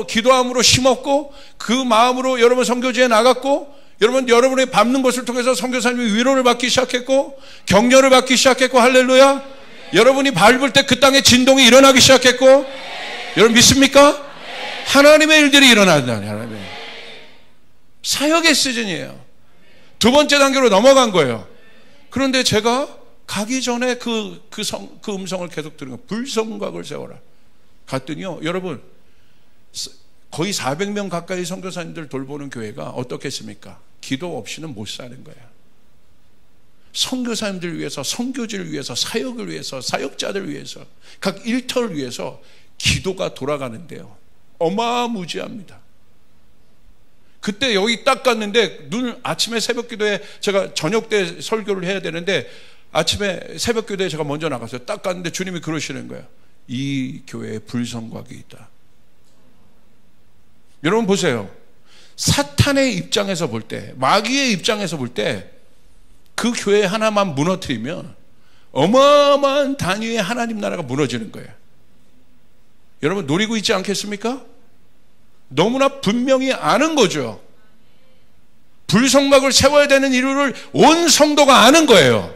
기도함으로 심었고 그 마음으로 여러분 선교지에 나갔고 여러분의 밟는 것을 통해서 선교사님이 위로를 받기 시작했고 격려를 받기 시작했고, 할렐루야. 여러분이 밟을 때 그 땅에 진동이 일어나기 시작했고, 여러분 믿습니까? 하나님의 일들이 일어난다니. 하나님의 사역의 시즌이에요. 두 번째 단계로 넘어간 거예요. 그런데 제가 가기 전에 그 음성을 계속 들은 거예요. 불성곽을 세워라. 갔더니요, 여러분 거의 400명 가까이 선교사님들 돌보는 교회가 어떻겠습니까? 기도 없이는 못 사는 거예요. 선교사님들 위해서, 선교지를 위해서, 사역을 위해서, 사역자들 위해서, 각 일터를 위해서 기도가 돌아가는데요, 어마무지합니다. 그때 여기 딱 갔는데 아침에 새벽 기도에 제가 저녁 때 설교를 해야 되는데 아침에 새벽 기도에 제가 먼저 나갔어요. 딱 갔는데 주님이 그러시는 거예요. 이 교회에 불성곽이 있다. 여러분 보세요. 사탄의 입장에서 볼 때, 마귀의 입장에서 볼 때 그 교회 하나만 무너뜨리면 어마어마한 단위의 하나님 나라가 무너지는 거예요. 여러분 노리고 있지 않겠습니까? 너무나 분명히 아는 거죠. 불성곽을 세워야 되는 이유를 온 성도가 아는 거예요.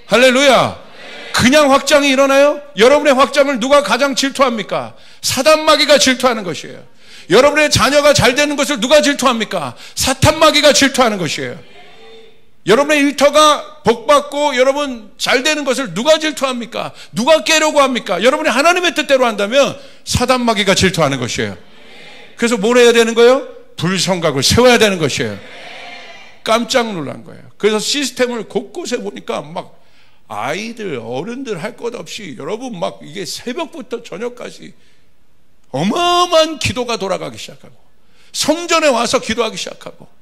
할렐루야. 그냥 확장이 일어나요? 여러분의 확장을 누가 가장 질투합니까? 사단 마귀가 질투하는 것이에요. 여러분의 자녀가 잘 되는 것을 누가 질투합니까? 사탄 마귀가 질투하는 것이에요. 여러분의 일터가 복받고 여러분 잘 되는 것을 누가 질투합니까? 누가 깨려고 합니까? 여러분이 하나님의 뜻대로 한다면 사단 마귀가 질투하는 것이에요. 그래서 뭘 해야 되는 거예요? 불성곽을 세워야 되는 것이에요. 깜짝 놀란 거예요. 그래서 시스템을 곳곳에 보니까 막 아이들, 어른들 할 것 없이 여러분 막 이게 새벽부터 저녁까지 어마어마한 기도가 돌아가기 시작하고 성전에 와서 기도하기 시작하고,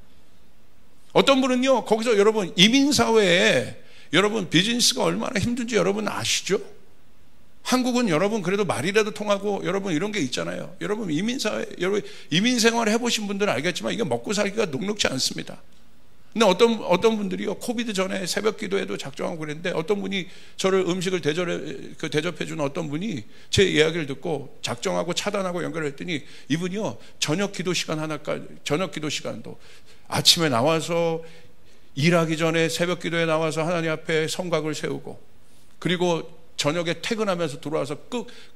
어떤 분은요 거기서 여러분 이민사회에 여러분 비즈니스가 얼마나 힘든지 여러분 아시죠? 한국은 여러분 그래도 말이라도 통하고 여러분 이런 게 있잖아요. 여러분 이민사회, 여러분 이민생활 해보신 분들은 알겠지만 이게 먹고 살기가 녹록지 않습니다. 근데 어떤 분들이요 코비드 전에 새벽 기도에도 작정하고 그랬는데 어떤 분이 저를 음식을 대접해 주는 어떤 분이 제 이야기를 듣고 작정하고 차단하고 연결했더니 이분이요 저녁 기도 시간도 아침에 나와서 일하기 전에 새벽 기도에 나와서 하나님 앞에 성곽을 세우고, 그리고 저녁에 퇴근하면서 들어와서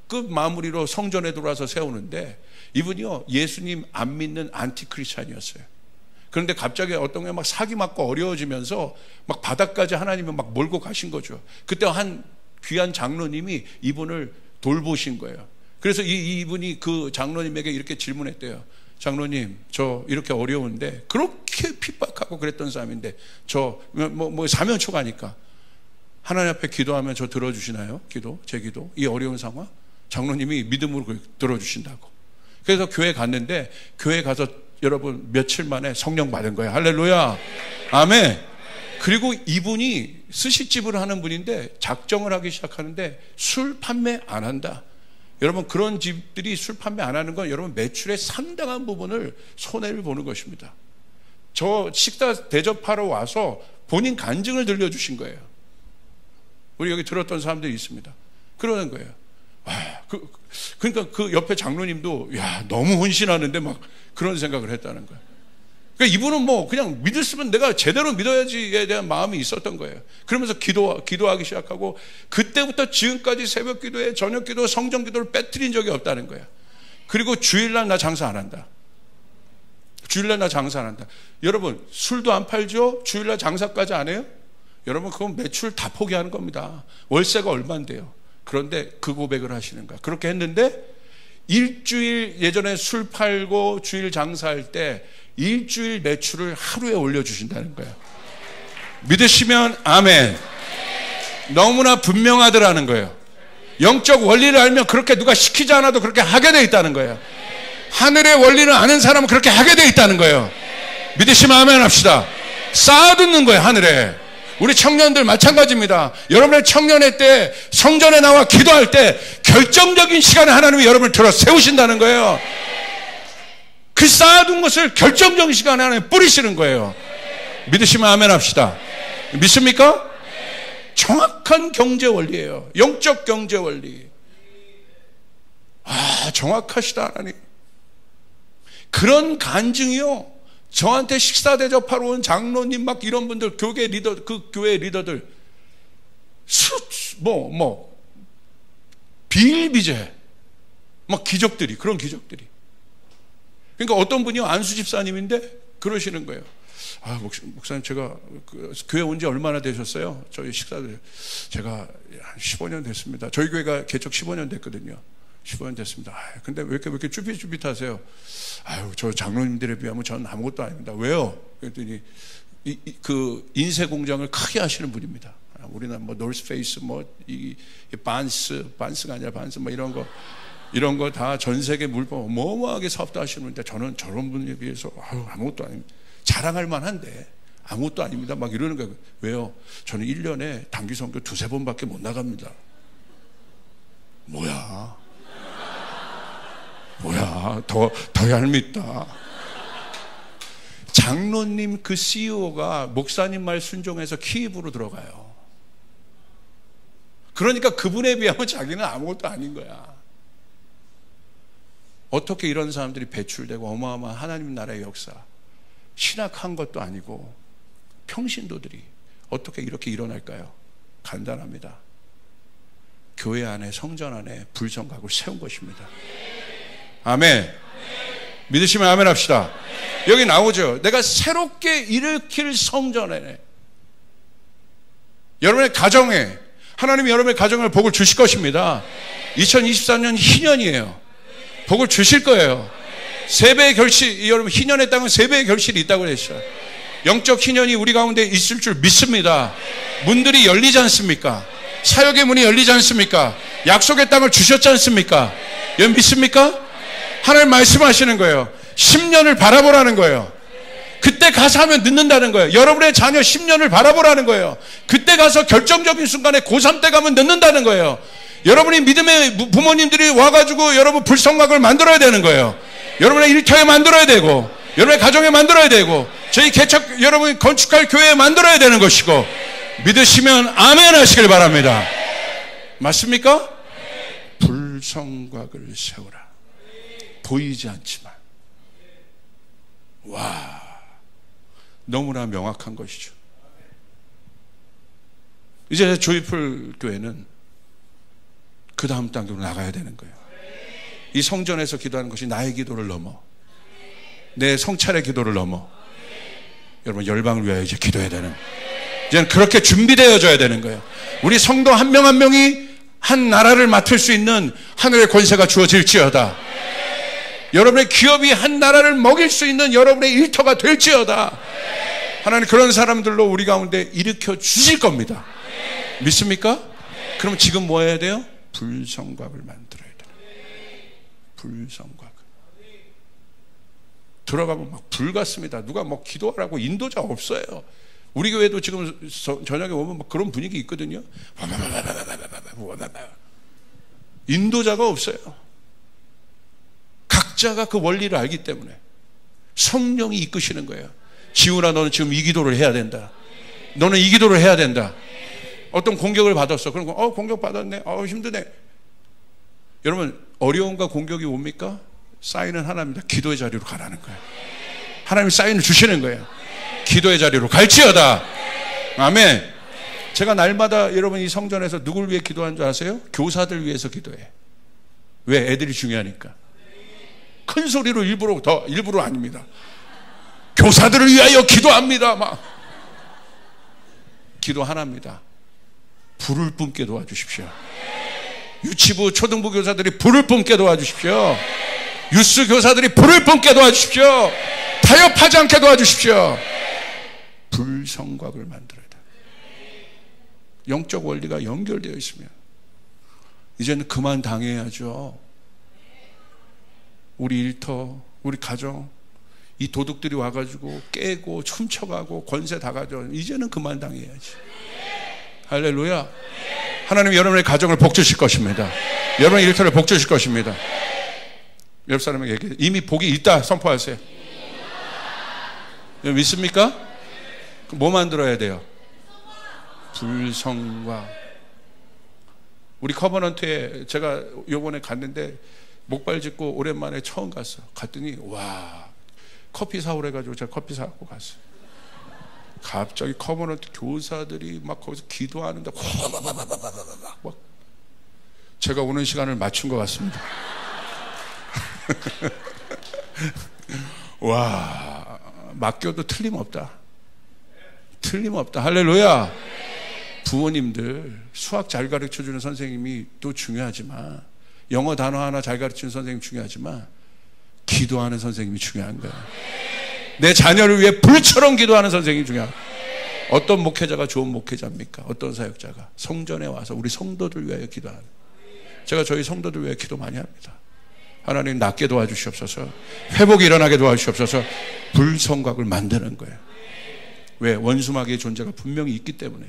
끝 마무리로 성전에 들어와서 세우는데, 이분이요 예수님 안 믿는 안티크리스찬이었어요. 그런데 갑자기 어떤 게 막 사기 맞고 어려워지면서 막 바닥까지 하나님이 막 몰고 가신 거죠. 그때 한 귀한 장로님이 이분을 돌보신 거예요. 그래서 이분이 그 장로님에게 이렇게 질문했대요. 장로님, 저 이렇게 어려운데, 그렇게 핍박하고 그랬던 사람인데 저 사면초가니까 하나님 앞에 기도하면 저 들어주시나요? 제 기도, 이 어려운 상황? 장로님이 믿음으로 들어주신다고. 그래서 교회 갔는데, 교회 가서 여러분 며칠 만에 성령 받은 거예요. 할렐루야. 아멘. 그리고 이분이 스시집을 하는 분인데 작정을 하기 시작하는데 술 판매 안 한다. 여러분, 그런 집들이 술 판매 안 하는 건 여러분 매출의 상당한 부분을 손해를 보는 것입니다. 저 식사 대접하러 와서 본인 간증을 들려주신 거예요. 우리 여기 들었던 사람들이 있습니다. 그러는 거예요. 그러니까 그 옆에 장로님도 야, 너무 헌신하는데 막 그런 생각을 했다는 거예요. 그러니까 이분은 뭐 그냥 믿었으면 내가 제대로 믿어야지에 대한 마음이 있었던 거예요. 그러면서 기도하기 시작하고, 그때부터 지금까지 새벽 기도에 저녁 기도, 성전 기도를 빼뜨린 적이 없다는 거예요. 그리고 주일날 나 장사 안 한다. 주일날 나 장사 안 한다. 여러분, 술도 안 팔죠? 주일날 장사까지 안 해요? 여러분, 그건 매출 다 포기하는 겁니다. 월세가 얼마인데요? 그런데 그 고백을 하시는 거야. 그렇게 했는데 일주일, 예전에 술 팔고 주일 장사할 때 일주일 매출을 하루에 올려주신다는 거예요. 믿으시면 아멘. 너무나 분명하더라는 거예요. 영적 원리를 알면 그렇게 누가 시키지 않아도 그렇게 하게 돼 있다는 거예요. 하늘의 원리를 아는 사람은 그렇게 하게 돼 있다는 거예요. 믿으시면 아멘 합시다. 쌓아두는 거예요, 하늘에. 우리 청년들 마찬가지입니다. 여러분의 청년회 때 성전에 나와 기도할 때 결정적인 시간에 하나님이 여러분을 들어 세우신다는 거예요. 그 쌓아둔 것을 결정적인 시간에 하나님 뿌리시는 거예요. 믿으시면 아멘 합시다. 믿습니까? 정확한 경제 원리예요. 영적 경제 원리. 정확하시다 하나님. 그런 간증이요, 저한테 식사 대접하러 온 장로님 막 이런 분들, 교회 리더, 그 교회 리더들 비일비재 막 기적들이, 그런 기적들이. 그러니까 어떤 분이 안수 집사님인데 그러시는 거예요. 목사님, 제가 교회 온 지 얼마나 되셨어요? 저희 식사들 제가 한 15년 됐습니다. 저희 교회가 개척 15년 됐거든요. 15년 됐습니다. 근데 왜 이렇게 쭈삣쭈삣하세요? 저 장로님들에 비하면 저는 아무것도 아닙니다. 왜요? 그랬더니 그 인쇄 공장을 크게 하시는 분입니다. 우리는 뭐 노스페이스, 이 반스가 아니라 반스, 이런 거 다 전 세계 물품 어마어마하게 사업도 하시는 분인데, 저는 저런 분에 비해서 아무것도 아닙니다. 자랑할 만한데 아무것도 아닙니다. 막 이러는 거예요. 왜요? 저는 1년에 단기 선교 2-3번밖에 못 나갑니다. 뭐야, 더 얄밉다. 장로님 그 CEO가 목사님 말 순종해서 키입으로 들어가요. 그러니까 그분에 비하면 자기는 아무것도 아닌 거야. 어떻게 이런 사람들이 배출되고 어마어마한 하나님 나라의 역사, 신학한 것도 아니고 평신도들이 어떻게 이렇게 일어날까요? 간단합니다. 교회 안에, 성전 안에 불성각을 세운 것입니다. 아멘. 믿으시면 아멘 합시다. 여기 나오죠. 내가 새롭게 일으킬 성전에, 여러분의 가정에 하나님이 여러분의 가정을 복을 주실 것입니다. 2023년 희년이에요. 복을 주실 거예요. 3배의 결실, 여러분 희년의 땅은 3배의 결실이 있다고 그랬어요. 영적 희년이 우리 가운데 있을 줄 믿습니다. 문들이 열리지 않습니까? 사역의 문이 열리지 않습니까? 약속의 땅을 주셨지 않습니까? 여러분 믿습니까? 하나님 말씀하시는 거예요. 10년을 바라보라는 거예요. 그때 가서 하면 늦는다는 거예요. 여러분의 자녀 10년을 바라보라는 거예요. 그때 가서 결정적인 순간에 고3 때 가면 늦는다는 거예요. 여러분이 믿음의 부모님들이 와가지고 여러분 불성각을 만들어야 되는 거예요. 여러분의 일터에 만들어야 되고, 여러분의 가정에 만들어야 되고, 저희 개척 여러분이 건축할 교회에 만들어야 되는 것이고, 믿으시면 아멘 하시길 바랍니다. 맞습니까? 불성각을 세우라. 보이지 않지만. 와, 너무나 명확한 것이죠. 이제 조이풀 교회는 그 다음 단계로 나가야 되는 거예요. 이 성전에서 기도하는 것이 나의 기도를 넘어, 내 성찰의 기도를 넘어, 여러분 열방을 위하여 이제 기도해야 되는, 이제는 그렇게 준비되어져야 되는 거예요. 우리 성도 한 명 한 명이 한 나라를 맡을 수 있는 하늘의 권세가 주어질지어다. 여러분의 기업이 한 나라를 먹일 수 있는 여러분의 일터가 될지어다. 하나님 그런 사람들로 우리 가운데 일으켜 주실 겁니다. 믿습니까? 그럼 지금 뭐 해야 돼요? 불성각을 만들어야 돼요. 불성곽. 들어가면 막 불 같습니다. 누가 뭐 기도하라고 인도자 없어요. 우리 교회도 지금 저녁에 오면 막 그런 분위기 있거든요. 인도자가 없어요. 각자가 그 원리를 알기 때문에 성령이 이끄시는 거예요. 지훈아, 너는 지금 이 기도를 해야 된다. 너는 이 기도를 해야 된다. 어떤 공격을 받았어. 그런 거, 공격 받았네. 힘드네. 여러분, 어려움과 공격이 옵니까? 사인은 하나입니다. 기도의 자리로 가라는 거예요. 하나님이 사인을 주시는 거예요. 기도의 자리로 갈지어다. 아멘. 제가 날마다 여러분 이 성전에서 누굴 위해 기도하는 줄 아세요? 교사들 위해서 기도해. 왜? 애들이 중요하니까. 큰 소리로 일부러 아닙니다. 교사들을 위하여 기도합니다. 막 기도 하나입니다. 불을 뿜게 도와주십시오. 유치부 초등부 교사들이 불을 뿜게 도와주십시오. 유스 교사들이 불을 뿜게 도와주십시오. 타협하지 않게 도와주십시오. 불성곽을 만들어야 돼. 영적 원리가 연결되어 있으면 이제는 그만 당해야죠. 우리 일터, 우리 가정, 이 도둑들이 와가지고 깨고 훔쳐가고 권세 다 가져. 이제는 그만 당해야지. 할렐루야. 하나님 여러분의 가정을 복주실 것입니다. 여러분의 일터를 복주실 것입니다. 옆 사람에게 얘기해. 이미 복이 있다 선포하세요. 믿습니까? 뭐 만들어야 돼요? 불성곽. 우리 커버넌트에 제가 요번에 갔는데 목발 짚고 오랜만에 처음 갔어. 갔더니 와, 커피 사오래 가지고 제가 커피 사갖고 갔어요. 갑자기 커버넌트 교사들이 막 거기서 기도하는데 막 제가 오는 시간을 맞춘 것 같습니다. 와, 맡겨도 틀림없다. 틀림없다. 할렐루야. 부모님들 수학 잘 가르쳐주는 선생님이 또 중요하지만, 영어 단어 하나 잘 가르치는 선생님 중요하지만, 기도하는 선생님이 중요한 거야. 내 자녀를 위해 불처럼 기도하는 선생님이 중요한 거야. 어떤 목회자가 좋은 목회자입니까? 어떤 사역자가 성전에 와서 우리 성도들 위하여 기도하는. 제가 저희 성도들 위해 기도 많이 합니다. 하나님 낫게 도와주시옵소서. 회복이 일어나게 도와주시옵소서. 불성곽을 만드는 거예요. 왜? 원수마귀의 존재가 분명히 있기 때문에.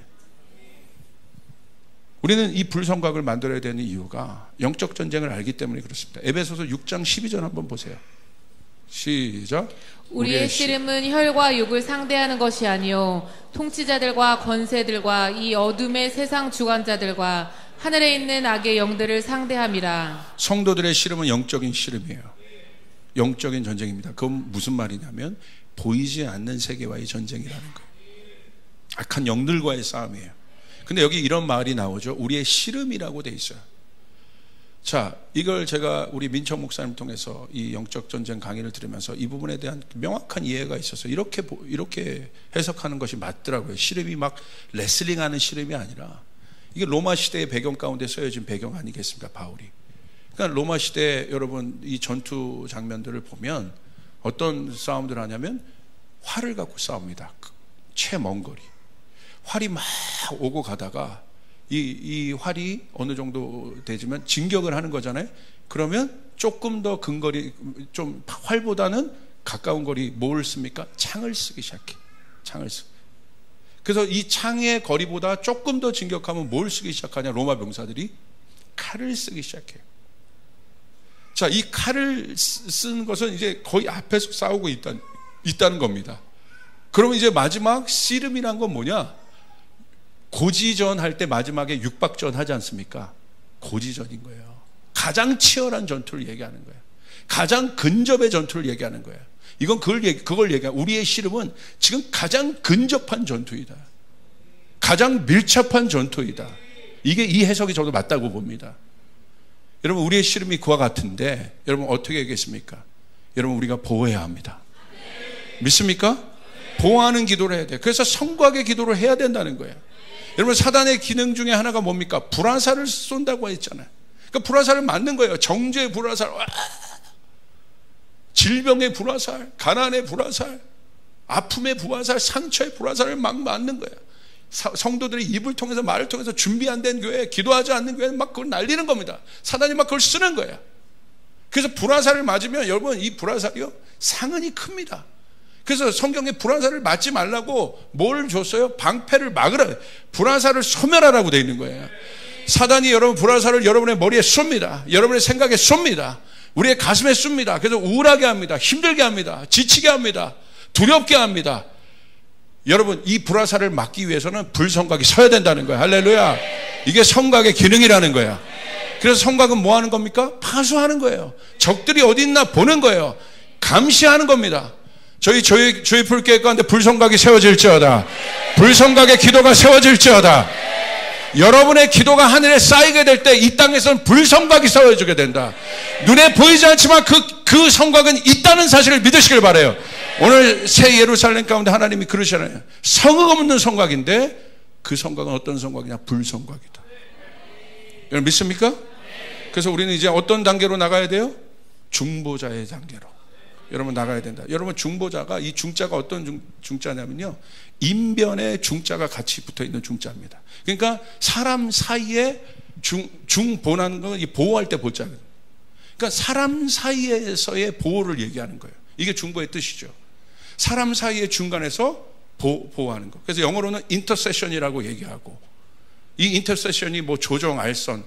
우리는 이 불성곽을 만들어야 되는 이유가 영적 전쟁을 알기 때문에 그렇습니다. 에베소서 6장 12절 한번 보세요. 시작. 우리의 씨름은 혈과 육을 상대하는 것이 아니요 통치자들과 권세들과 이 어둠의 세상 주관자들과 하늘에 있는 악의 영들을 상대함이라. 성도들의 씨름은 영적인 씨름이에요. 영적인 전쟁입니다. 그건 무슨 말이냐면 보이지 않는 세계와의 전쟁이라는 거예요. 악한 영들과의 싸움이에요. 근데 여기 이런 말이 나오죠. 우리의 씨름이라고 돼 있어요. 자, 이걸 제가 우리 민청 목사님 통해서 이 영적 전쟁 강의를 들으면서 이 부분에 대한 명확한 이해가 있어서 이렇게 해석하는 것이 맞더라고요. 씨름이 막 레슬링하는 씨름이 아니라 이게 로마 시대의 배경 가운데 쓰여진 배경 아니겠습니까? 바울이. 그러니까 로마 시대 여러분 이 전투 장면들을 보면 어떤 싸움들을 하냐면 활을 갖고 싸웁니다. 최먼 거리. 활이 막 오고 가다가 이 활이 어느 정도 되지만 진격을 하는 거잖아요. 그러면 조금 더 근거리, 좀 활보다는 가까운 거리 뭘 씁니까? 창을 쓰기 시작해. 창을 쓰. 그래서 이 창의 거리보다 조금 더 진격하면 뭘 쓰기 시작하냐? 로마 병사들이 칼을 쓰기 시작해요. 자, 이 칼을 쓴 것은 이제 거의 앞에서 싸우고 있다는 겁니다. 그러면 이제 마지막 씨름이란 건 뭐냐? 고지전 할 때 마지막에 육박전 하지 않습니까? 고지전인 거예요. 가장 치열한 전투를 얘기하는 거예요. 가장 근접의 전투를 얘기하는 거예요. 이건 그걸 얘기해요. 우리의 씨름은 지금 가장 근접한 전투이다. 가장 밀접한 전투이다. 이게 이 해석이 저도 맞다고 봅니다. 여러분 우리의 씨름이 그와 같은데 여러분 어떻게 얘기했습니까? 여러분 우리가 보호해야 합니다. 믿습니까? 보호하는 기도를 해야 돼요. 그래서 성곽의 기도를 해야 된다는 거예요. 여러분 사단의 기능 중에 하나가 뭡니까? 불화살을 쏜다고 했잖아요. 그러니까 불화살을 맞는 거예요. 정죄의 불화살, 질병의 불화살, 가난의 불화살, 아픔의 불화살, 상처의 불화살을 막 맞는 거예요. 성도들이 입을 통해서 말을 통해서 준비 안 된 교회, 기도하지 않는 교회는 막 그걸 날리는 겁니다. 사단이 막 그걸 쓰는 거예요. 그래서 불화살을 맞으면 여러분 이 불화살이요 상흔이 큽니다. 그래서 성경에 불화살을 맞지 말라고 뭘 줬어요? 방패를 막으라. 불화살을 소멸하라고 되어 있는 거예요. 사단이 여러분 불화살을 여러분의 머리에 쏩니다. 여러분의 생각에 쏩니다. 우리의 가슴에 쏩니다. 그래서 우울하게 합니다. 힘들게 합니다. 지치게 합니다. 두렵게 합니다. 여러분 이 불화살을 막기 위해서는 불성각이 서야 된다는 거예요. 할렐루야. 이게 성각의 기능이라는 거야. 그래서 성각은 뭐 하는 겁니까? 파수하는 거예요. 적들이 어디 있나 보는 거예요. 감시하는 겁니다. 저희 조이풀교회 가운데 불성각이 세워질지어다. 불성각의 기도가 세워질지어다. 여러분의 기도가 하늘에 쌓이게 될 때 이 땅에서는 불성각이 세워지게 된다. 눈에 보이지 않지만 그 성각은 있다는 사실을 믿으시길 바라요. 오늘 새 예루살렘 가운데 하나님이 그러시잖아요. 성읍 없는 성각인데 그 성각은 어떤 성각이냐? 불성각이다. 여러분 믿습니까? 그래서 우리는 이제 어떤 단계로 나가야 돼요? 중보자의 단계로 여러분 나가야 된다. 여러분 중보자가 이 중자가 어떤 중자냐면요 인변에 중자가 같이 붙어있는 중자입니다. 그러니까 사람 사이에 중보라는 건 보호할 때 보자거든요. 그러니까 사람 사이에서의 보호를 얘기하는 거예요. 이게 중보의 뜻이죠. 사람 사이의 중간에서 보호하는 거. 그래서 영어로는 인터세션이라고 얘기하고, 이 인터세션이 뭐 조정, 알선,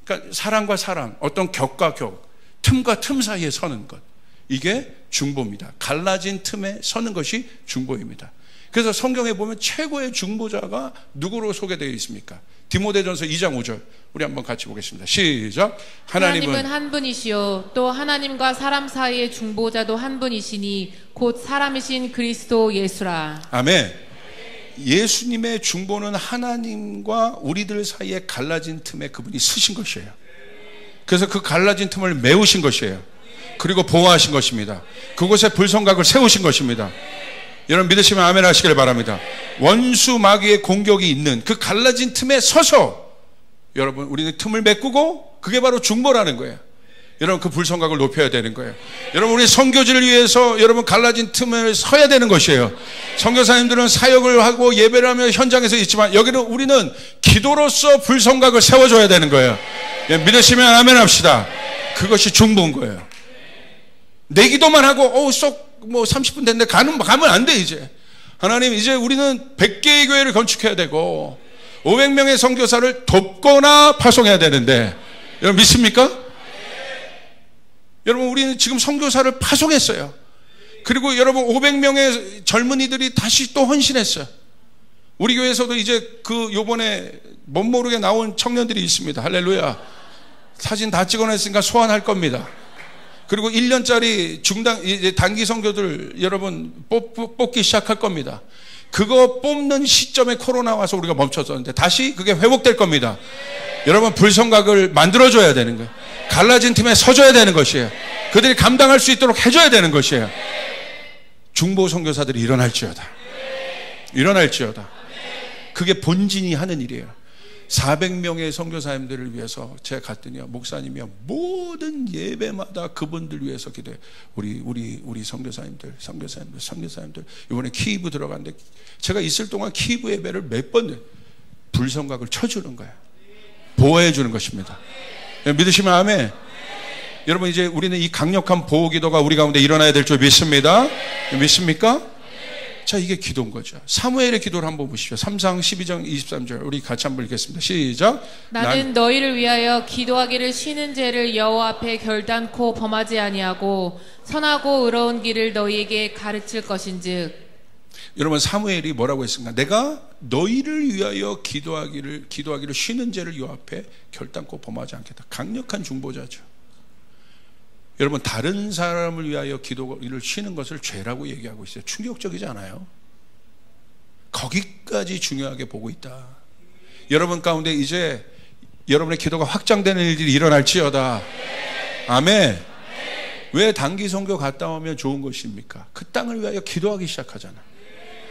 그러니까 사람과 사람, 어떤 격과 격, 틈과 틈 사이에 서는 것, 이게 중보입니다. 갈라진 틈에 서는 것이 중보입니다. 그래서 성경에 보면 최고의 중보자가 누구로 소개되어 있습니까? 디모데전서 2장 5절 우리 한번 같이 보겠습니다. 시작. 하나님은 한 분이시요 또 하나님과 사람 사이의 중보자도 한 분이시니 곧 사람이신 그리스도 예수라. 아멘. 예수님의 중보는 하나님과 우리들 사이에 갈라진 틈에 그분이 쓰신 것이에요. 그래서 그 갈라진 틈을 메우신 것이에요. 그리고 보호하신 것입니다. 그곳에 불성각을 세우신 것입니다. 여러분 믿으시면 아멘 하시길 바랍니다. 원수 마귀의 공격이 있는 그 갈라진 틈에 서서 여러분 우리는 틈을 메꾸고, 그게 바로 중보라는 거예요. 여러분 그 불성각을 높여야 되는 거예요. 여러분 우리 선교지를 위해서 여러분 갈라진 틈을 서야 되는 것이에요. 선교사님들은 사역을 하고 예배를 하며 현장에서 있지만 여기는 우리는 기도로서 불성각을 세워줘야 되는 거예요. 믿으시면 아멘 합시다. 그것이 중보인 거예요. 내 기도만 하고 쏙 뭐 30분 됐는데 가면 안 돼. 이제 하나님 이제 우리는 100개의 교회를 건축해야 되고 500명의 선교사를 돕거나 파송해야 되는데, 여러분 믿습니까? 여러분 우리는 지금 선교사를 파송했어요. 그리고 여러분 500명의 젊은이들이 다시 또 헌신했어요. 우리 교회에서도 이제 그 요번에 멋모르게 나온 청년들이 있습니다. 할렐루야. 사진 다 찍어냈으니까 소환할 겁니다. 그리고 1년짜리 이제 단기 선교들 여러분 뽑기 시작할 겁니다. 그거 뽑는 시점에 코로나 와서 우리가 멈췄었는데 다시 그게 회복될 겁니다. 여러분 불성각을 만들어줘야 되는 거예요. 갈라진 팀에 서줘야 되는 것이에요. 그들이 감당할 수 있도록 해줘야 되는 것이에요. 중보 선교사들이 일어날지어다. 그게 본진이 하는 일이에요. 400명의 선교사님들을 위해서 제가 갔더니 목사님이요 모든 예배마다 그분들 위해서 기도해요. 우리 선교사님들 이번에 키이브 들어갔는데 제가 있을 동안 키이브 예배를 몇 번 불성각을 쳐주는 거예요. 보호해 주는 것입니다. 믿으시면 아멘. 여러분 이제 우리는 이 강력한 보호 기도가 우리 가운데 일어나야 될 줄 믿습니다. 믿습니까? 자, 이게 기도인 거죠. 사무엘의 기도를 한번 보십시오. 3상 12장 23절 우리 같이 한번 읽겠습니다. 시작. 나는 너희를 위하여 기도하기를 쉬는 죄를 여호와 앞에 결단코 범하지 아니하고 선하고 의로운 길을 너희에게 가르칠 것인즉. 여러분 사무엘이 뭐라고 했습니까? 내가 너희를 위하여 기도하기를 쉬는 죄를 여호와 앞에 결단코 범하지 않겠다. 강력한 중보자죠. 여러분 다른 사람을 위하여 기도를 쉬는 것을 죄라고 얘기하고 있어요. 충격적이지 않아요? 거기까지 중요하게 보고 있다. 여러분 가운데 이제 여러분의 기도가 확장되는 일들이 일어날지어다. 아멘. 왜 단기 선교 갔다 오면 좋은 것입니까? 그 땅을 위하여 기도하기 시작하잖아.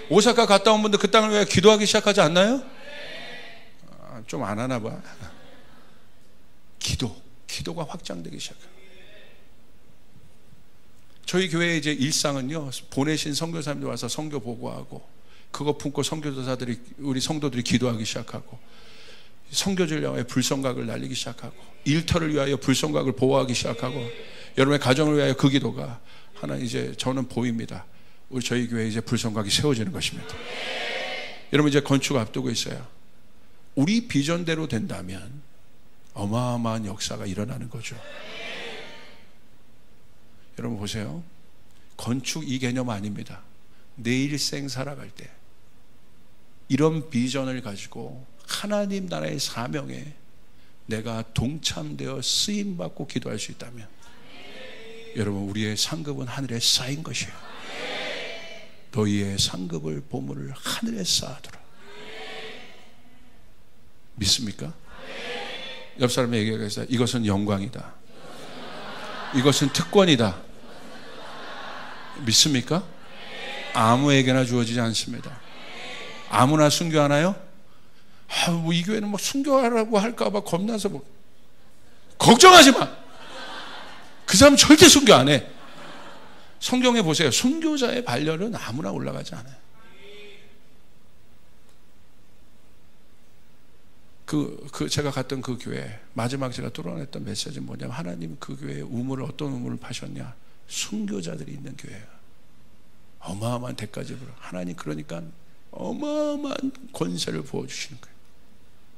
오사카 갔다 온 분들 그 땅을 위하여 기도하기 시작하지 않나요? 좀 안 하나 봐. 기도가 확장되기 시작해요. 저희 교회의 이제 일상은요, 보내신 선교사님들 와서 선교 보고하고, 그거 품고 선교사들이, 우리 성도들이 기도하기 시작하고, 선교지를 향하여 불성각을 날리기 시작하고, 일터를 위하여 불성각을 보호하기 시작하고, 여러분의 가정을 위하여 그 기도가 하나 이제 저는 보입니다. 우리 저희 교회에 이제 불성각이 세워지는 것입니다. 여러분 이제 건축 앞두고 있어요. 우리 비전대로 된다면 어마어마한 역사가 일어나는 거죠. 여러분 보세요. 건축 이 개념 아닙니다. 내 일생 살아갈 때 이런 비전을 가지고 하나님 나라의 사명에 내가 동참되어 쓰임받고 기도할 수 있다면 여러분 우리의 상급은 하늘에 쌓인 것이에요. 너희의 상급을 보물을 하늘에 쌓아두라. 믿습니까? 옆 사람의 얘기가 이것은 영광이다. 이것은 특권이다. 믿습니까? 아무에게나 주어지지 않습니다. 아무나 순교하나요? 뭐 이 교회는 뭐 순교하라고 할까봐 겁나서 뭐 걱정하지 마. 그 사람 절대 순교 안 해. 성경에 보세요. 순교자의 발열은 아무나 올라가지 않아요. 제가 갔던 그 교회 마지막 제가 뚫어냈던 메시지는 뭐냐면 하나님 그 교회에 우물을 어떤 우물을 파셨냐? 순교자들이 있는 교회예요. 어마어마한 대가집으로 하나님 그러니까 어마어마한 권세를 부어주시는 거예요.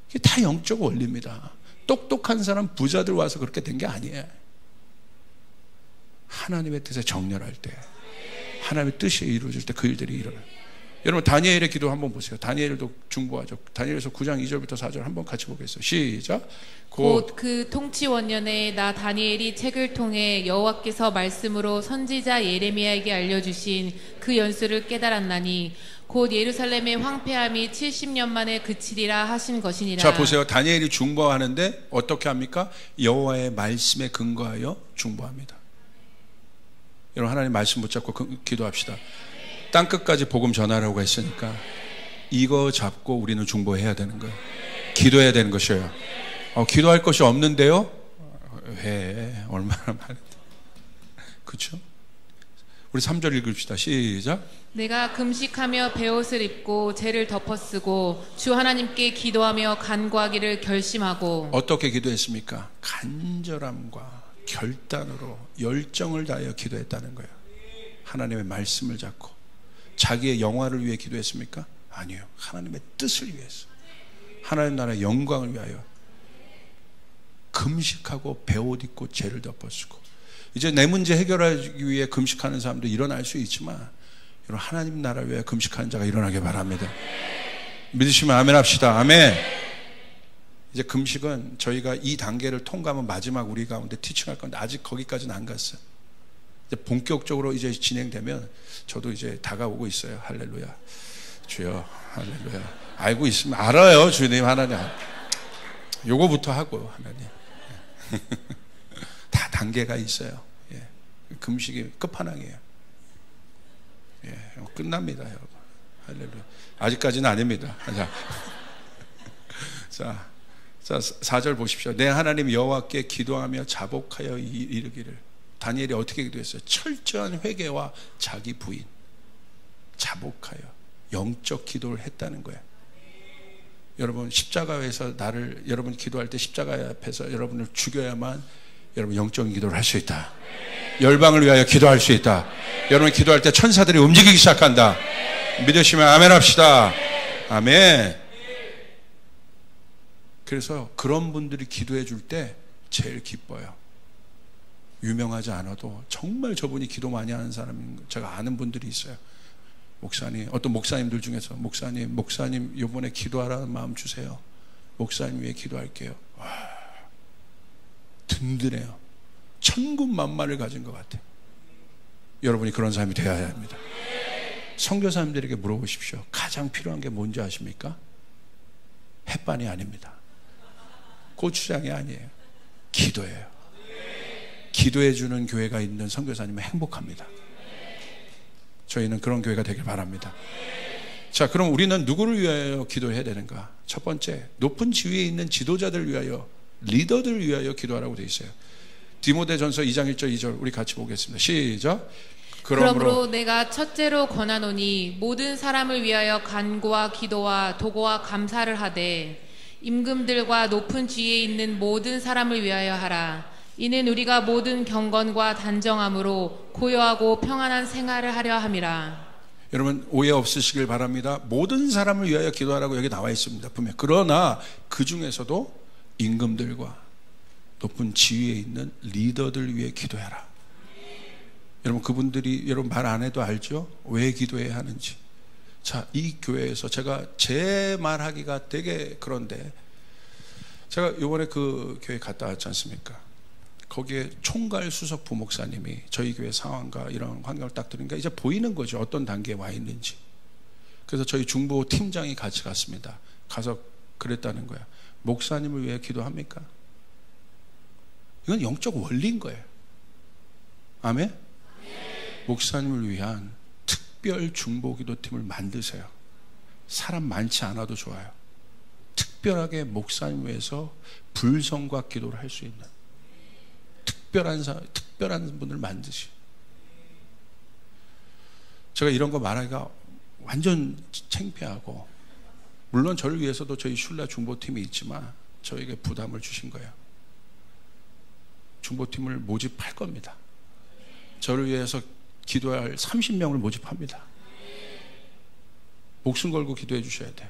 이게 다 영적 원리입니다. 똑똑한 사람 부자들 와서 그렇게 된 게 아니에요. 하나님의 뜻에 정렬할 때 하나님의 뜻이 이루어질 때 그 일들이 일어나요. 여러분 다니엘의 기도 한번 보세요. 다니엘도 중보하죠. 다니엘에서 9장 2절부터 4절 한번 같이 보겠어요. 시작. 곧 그 통치 원년에 나 다니엘이 책을 통해 여호와께서 말씀으로 선지자 예레미야에게 알려주신 그 연수를 깨달았나니 곧 예루살렘의 황폐함이 70년 만에 그치리라 하신 것이니라. 자 보세요. 다니엘이 중보하는데 어떻게 합니까? 여호와의 말씀에 근거하여 중보합니다. 여러분 하나님 말씀 붙잡고 기도합시다. 땅끝까지 복음 전하라고 했으니까 이거 잡고 우리는 중보해야 되는 거예요. 기도해야 되는 것이에요. 기도할 것이 없는데요? 왜? 얼마나 많은데. 그렇죠? 우리 3절 읽읍시다. 시작. 내가 금식하며 베옷을 입고 죄를 덮어쓰고 주 하나님께 기도하며 간구하기를 결심하고. 어떻게 기도했습니까? 간절함과 결단으로 열정을 다하여 기도했다는 거예요. 하나님의 말씀을 잡고. 자기의 영화를 위해 기도했습니까? 아니요. 하나님의 뜻을 위해서. 하나님 나라의 영광을 위하여 금식하고 베옷 입고 죄를 덮어쓰고. 이제 내 문제 해결하기 위해 금식하는 사람도 일어날 수 있지만 여러분 하나님 나라를 위해 금식하는 자가 일어나길 바랍니다. 믿으시면 아멘 합시다. 아멘. 이제 금식은 저희가 이 단계를 통과하면 마지막 우리 가운데 티칭할 건데 아직 거기까지는 안 갔어요. 이제 본격적으로 이제 진행되면 저도 이제 다가오고 있어요. 할렐루야. 주여, 할렐루야. 알고 있으면 알아요. 주님 하나님. 요거부터 하고 하나님. 다 단계가 있어요. 예. 금식이 끝판왕이에요. 예. 끝납니다, 여러분. 할렐루야. 아직까지는 아닙니다. 자, 4절 보십시오. 내 하나님 여호와께 기도하며 자복하여 이르기를. 다니엘이 어떻게 기도했어요? 철저한 회개와 자기 부인, 자복하여 영적 기도를 했다는 거예요. 여러분 십자가에서 여러분 기도할 때 십자가 앞에서 여러분을 죽여야만 여러분 영적인 기도를 할 수 있다. 열방을 위하여 기도할 수 있다. 여러분 기도할 때 천사들이 움직이기 시작한다. 믿으시면 아멘 합시다. 아멘. 그래서 그런 분들이 기도해 줄 때 제일 기뻐요. 유명하지 않아도 정말 저분이 기도 많이 하는 사람인 제가 아는 분들이 있어요. 목사님, 어떤 목사님들 중에서 목사님 이번에 기도하라는 마음 주세요. 목사님 위해 기도할게요. 와, 든든해요. 천군만마를 가진 것 같아요. 여러분이 그런 사람이 되어야 합니다. 선교사님들에게 물어보십시오. 가장 필요한 게 뭔지 아십니까? 햇반이 아닙니다. 고추장이 아니에요. 기도예요. 기도해주는 교회가 있는 선교사님은 행복합니다. 저희는 그런 교회가 되길 바랍니다. 자, 그럼 우리는 누구를 위하여 기도해야 되는가? 첫 번째, 높은 지위에 있는 지도자들을 위하여, 리더들을 위하여 기도하라고 되어 있어요. 디모데전서 2장 1절 2절 우리 같이 보겠습니다. 시작. 그러므로 내가 첫째로 권하노니 모든 사람을 위하여 간구와 기도와 도고와 감사를 하되 임금들과 높은 지위에 있는 모든 사람을 위하여 하라. 이는 우리가 모든 경건과 단정함으로 고요하고 평안한 생활을 하려 함이라. 여러분 오해 없으시길 바랍니다. 모든 사람을 위하여 기도하라고 여기 나와 있습니다. 분명. 그러나 그 중에서도 임금들과 높은 지위에 있는 리더들 위해 기도해라. 여러분 그분들이 여러분 말 안 해도 알죠? 왜 기도해야 하는지. 자, 이 교회에서 제가 제 말하기가 되게 그런데 제가 이번에 그 교회 갔다 왔지 않습니까? 거기에 총괄 수석 부목사님이 저희 교회 상황과 이런 환경을 딱 들으니까 이제 보이는 거죠. 어떤 단계에 와 있는지. 그래서 저희 중보 팀장이 같이 갔습니다. 가서 그랬다는 거야. 목사님을 위해 기도합니까? 이건 영적 원리인 거예요. 아멘? 목사님을 위한 특별 중보 기도팀을 만드세요. 사람 많지 않아도 좋아요. 특별하게 목사님 위해서 불성과 기도를 할 수 있는 특별한 분을 만드시. 제가 이런 거 말하기가 완전 창피하고, 물론 저를 위해서도 저희 슐라 중보팀이 있지만 저에게 부담을 주신 거예요. 중보팀을 모집할 겁니다. 저를 위해서 기도할 30명을 모집합니다. 목숨 걸고 기도해 주셔야 돼요.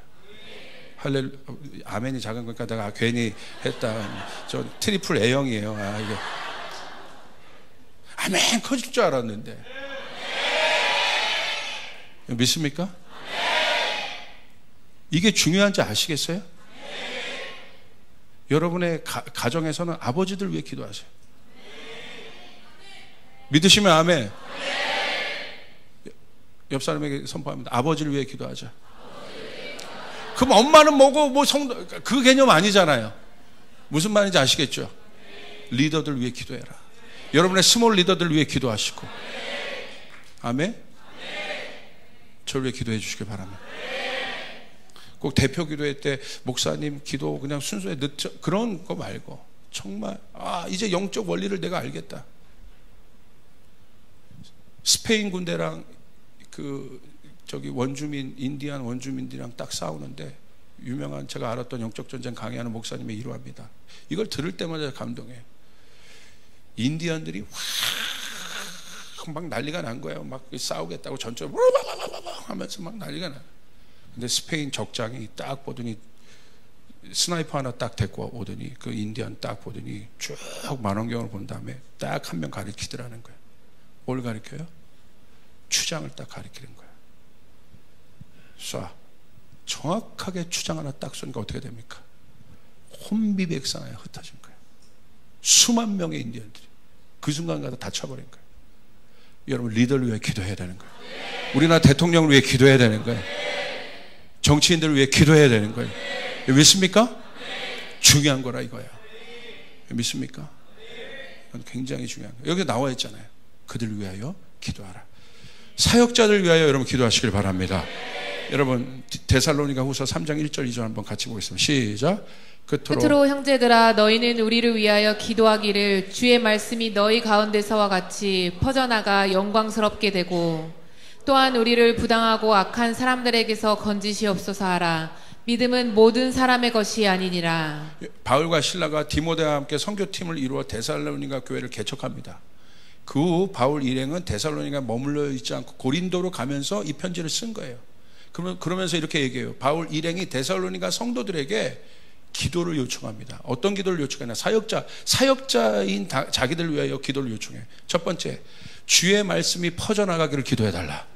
아멘이 작은 거니까 내가 괜히 했다. 저 트리플 A형이에요. 이게 아멘 커질 줄 알았는데. 믿습니까? 이게 중요한지 아시겠어요? 여러분의 가정에서는 아버지들 위해 기도하세요. 믿으시면 아멘. 옆 사람에게 선포합니다. 아버지를 위해 기도하자. 그럼 엄마는 뭐고 뭐 성도, 그 개념 아니잖아요. 무슨 말인지 아시겠죠? 리더들 위해 기도해라. 여러분의 스몰 리더들 위해 기도하시고. 아멘. 저를 위해 기도해 주시길 바랍니다. 꼭 대표 기도회 때 목사님 기도 그냥 순서에 늦죠, 그런 거 말고 정말 이제 영적 원리를 내가 알겠다. 스페인 군대랑 저기 원주민, 인디안 원주민들이랑 딱 싸우는데 유명한 제가 알았던 영적 전쟁 강의하는 목사님의 일화입니다. 이걸 들을 때마다 감동해요. 인디안들이 막 난리가 난 거예요. 막 싸우겠다고 전투를 하면서 막 난리가 나. 근데 스페인 적장이 딱 보더니 스나이퍼 하나 딱 데리고 오더니 그 인디안 딱 보더니 쭉 망원경을 본 다음에 딱 한 명 가리키더라는 거예요. 뭘 가리켜요? 추장을 딱 가리키는 거예요. 쏴. 정확하게 추장 하나 딱 쏘니까 어떻게 됩니까? 혼비백산에 흩어진 거예요. 수만 명의 인디언들이 그 순간가다 다쳐버린 거예요. 여러분 리더를 위해 기도해야 되는 거예요. 우리나라 대통령을 위해 기도해야 되는 거예요. 정치인들을 위해 기도해야 되는 거예요. 믿습니까? 중요한 거라 이거예요. 믿습니까? 이건 굉장히 중요한 거예요. 여기 나와 있잖아요. 그들을 위하여 기도하라. 사역자들 위하여 여러분 기도하시길 바랍니다. 여러분 데살로니가 후서 3장 1절 2절 한번 같이 보겠습니다. 시작. 끝으로 형제들아 너희는 우리를 위하여 기도하기를 주의 말씀이 너희 가운데서와 같이 퍼져나가 영광스럽게 되고 또한 우리를 부당하고 악한 사람들에게서 건지시옵소서 하라. 믿음은 모든 사람의 것이 아니니라. 바울과 실라가 디모데와 함께 선교팀을 이루어 데살로니가 교회를 개척합니다. 그 후 바울 일행은 데살로니가 머물러 있지 않고 고린도로 가면서 이 편지를 쓴 거예요. 그러면서 이렇게 얘기해요. 바울 일행이 데살로니가 성도들에게 기도를 요청합니다. 어떤 기도를 요청하냐? 사역자인 자기들 위하여 기도를 요청해. 첫 번째, 주의 말씀이 퍼져나가기를 기도해달라.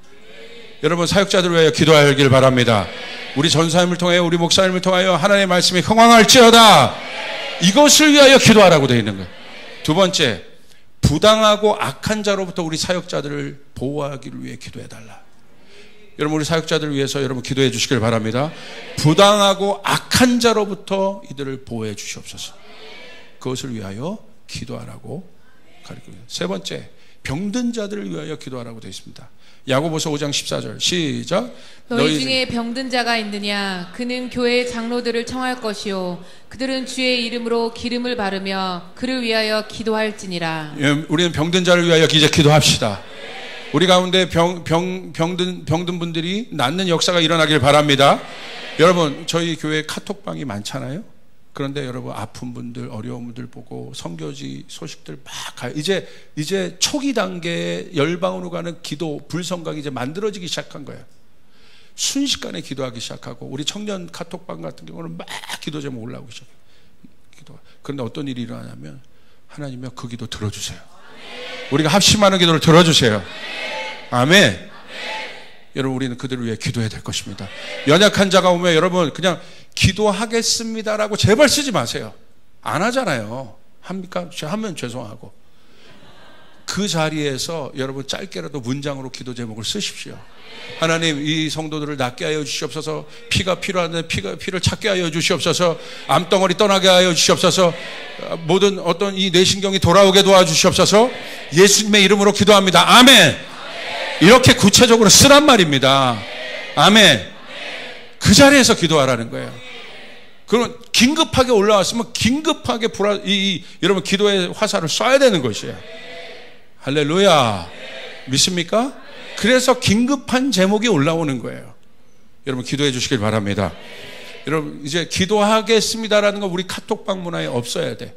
여러분 사역자들을 위하여 기도하길 바랍니다. 우리 전사님을 통하여 우리 목사님을 통하여 하나님의 말씀이 흥황할지어다. 이것을 위하여 기도하라고 되어 있는 거예요. 두 번째, 부당하고 악한 자로부터 우리 사역자들을 보호하기를 위해 기도해달라. 여러분 우리 사역자들을 위해서 여러분 기도해 주시길 바랍니다. 부당하고 악한 자로부터 이들을 보호해 주시옵소서. 그것을 위하여 기도하라고 가르쳐요. 세 번째, 병든 자들을 위하여 기도하라고 되어 있습니다. 야고보서 5장 14절 시작. 너희 중에 병든 자가 있느냐? 그는 교회의 장로들을 청할 것이요 그들은 주의 이름으로 기름을 바르며 그를 위하여 기도할지니라. 우리는 병든 자를 위하여 이제 기도합시다. 우리 가운데 병든 분들이 낫는 역사가 일어나길 바랍니다. 여러분, 저희 교회 카톡방이 많잖아요. 그런데 여러분, 아픈 분들, 어려운 분들 보고 선교지 소식들 막 가요. 이제 초기 단계에 열방으로 가는 기도, 불성각이 이제 만들어지기 시작한 거예요. 순식간에 기도하기 시작하고, 우리 청년 카톡방 같은 경우는 막 기도 제목 올라오기 시작해요. 그런데 어떤 일이 일어나냐면, 하나님이 그 기도 들어주세요. 우리가 합심하는 기도를 들어주세요. 아멘. 여러분, 우리는 그들을 위해 기도해야 될 것입니다. 연약한 자가 오면 여러분, 그냥 기도하겠습니다라고 제발 쓰지 마세요. 안 하잖아요. 합니까? 하면 죄송하고. 그 자리에서 여러분, 짧게라도 문장으로 기도 제목을 쓰십시오. 하나님, 이 성도들을 낫게 하여 주시옵소서. 피가 필요한데 피를 찾게 하여 주시옵소서. 암덩어리 떠나게 하여 주시옵소서. 모든 어떤 이 뇌신경이 돌아오게 도와주시옵소서. 예수님의 이름으로 기도합니다. 아멘. 이렇게 구체적으로 쓰란 말입니다. 아멘. 그 자리에서 기도하라는 거예요. 그럼 긴급하게 올라왔으면 긴급하게 여러분, 기도의 화살을 쏴야 되는 것이에요. 할렐루야. 믿습니까? 그래서 긴급한 제목이 올라오는 거예요. 여러분, 기도해 주시길 바랍니다. 여러분, 이제 기도하겠습니다라는 거 우리 카톡방 문화에 없어야 돼.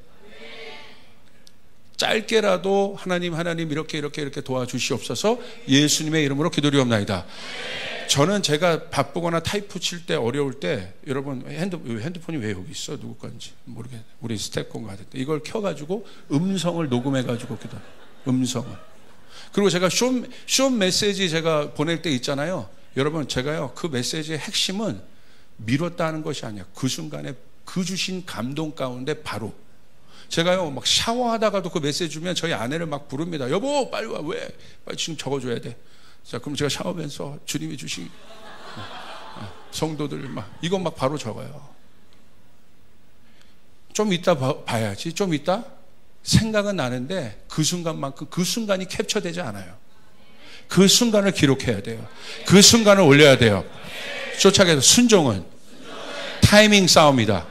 짧게라도 하나님 이렇게 도와주시옵소서. 예수님의 이름으로 기도리옵나이다. 저는 제가 바쁘거나 타이프 칠 때, 어려울 때, 여러분, 핸드폰이 왜 여기 있어? 누구 건지 모르겠네. 우리 스태프콘 같을 때 이걸 켜가지고 음성을 녹음해가지고 기도. 음성을. 그리고 제가 숏 메시지 제가 보낼 때 있잖아요. 여러분, 제가요, 그 메시지의 핵심은 미뤘다 하는 것이 아니야. 그 순간에 그 주신 감동 가운데 바로. 제가요, 막 샤워하다가도 그 메시지 주면 저희 아내를 막 부릅니다. 여보, 빨리 와. 왜? 빨리 지금 적어줘야 돼. 자, 그럼 제가 샤워하면서 주님이 주신 성도들 이건 바로 적어요. 좀 이따 봐야지. 좀 이따 생각은 나는데 그 순간만큼 그 순간이 캡처되지 않아요. 그 순간을 기록해야 돼요. 그 순간을 올려야 돼요. 쫓아가서 순종은 타이밍 싸움이다.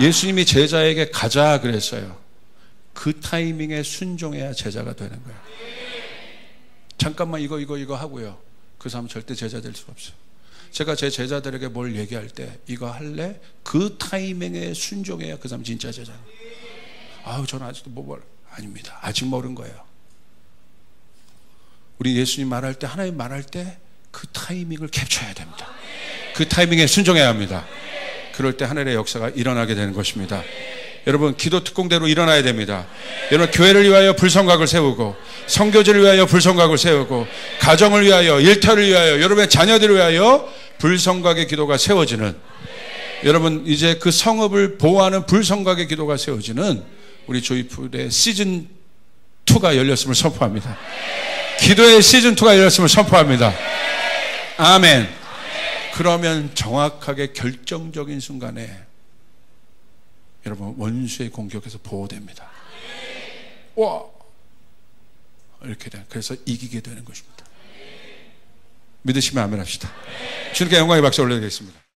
예수님이 제자에게 가자 그랬어요. 그 타이밍에 순종해야 제자가 되는 거예요. 잠깐만 이거 하고요. 그 사람은 절대 제자 될 수가 없어요. 제가 제 제자들에게 뭘 얘기할 때 이거 할래? 그 타이밍에 순종해야 그 사람 진짜 제자예요. 아우, 저는 아직도 아닙니다. 아직 모른 거예요. 우리 예수님 말할 때, 하나님 말할 때 그 타이밍을 캡쳐야 됩니다. 그 타이밍에 순종해야 합니다. 그럴 때 하늘의 역사가 일어나게 되는 것입니다. 여러분, 기도 특공대로 일어나야 됩니다. 여러분, 교회를 위하여 불성각을 세우고, 선교지를 위하여 불성각을 세우고, 가정을 위하여, 일터를 위하여, 여러분의 자녀들을 위하여 불성각의 기도가 세워지는, 여러분, 이제 그 성읍을 보호하는 불성각의 기도가 세워지는 우리 조이풀의 시즌2가 열렸음을 선포합니다. 기도의 시즌2가 열렸음을 선포합니다. 아멘. 그러면 정확하게 결정적인 순간에 여러분, 원수의 공격에서 보호됩니다. 와! 이렇게 돼. 그래서 이기게 되는 것입니다. 믿으시면 아멘 합시다. 주님께 영광의 박수 올려드리겠습니다.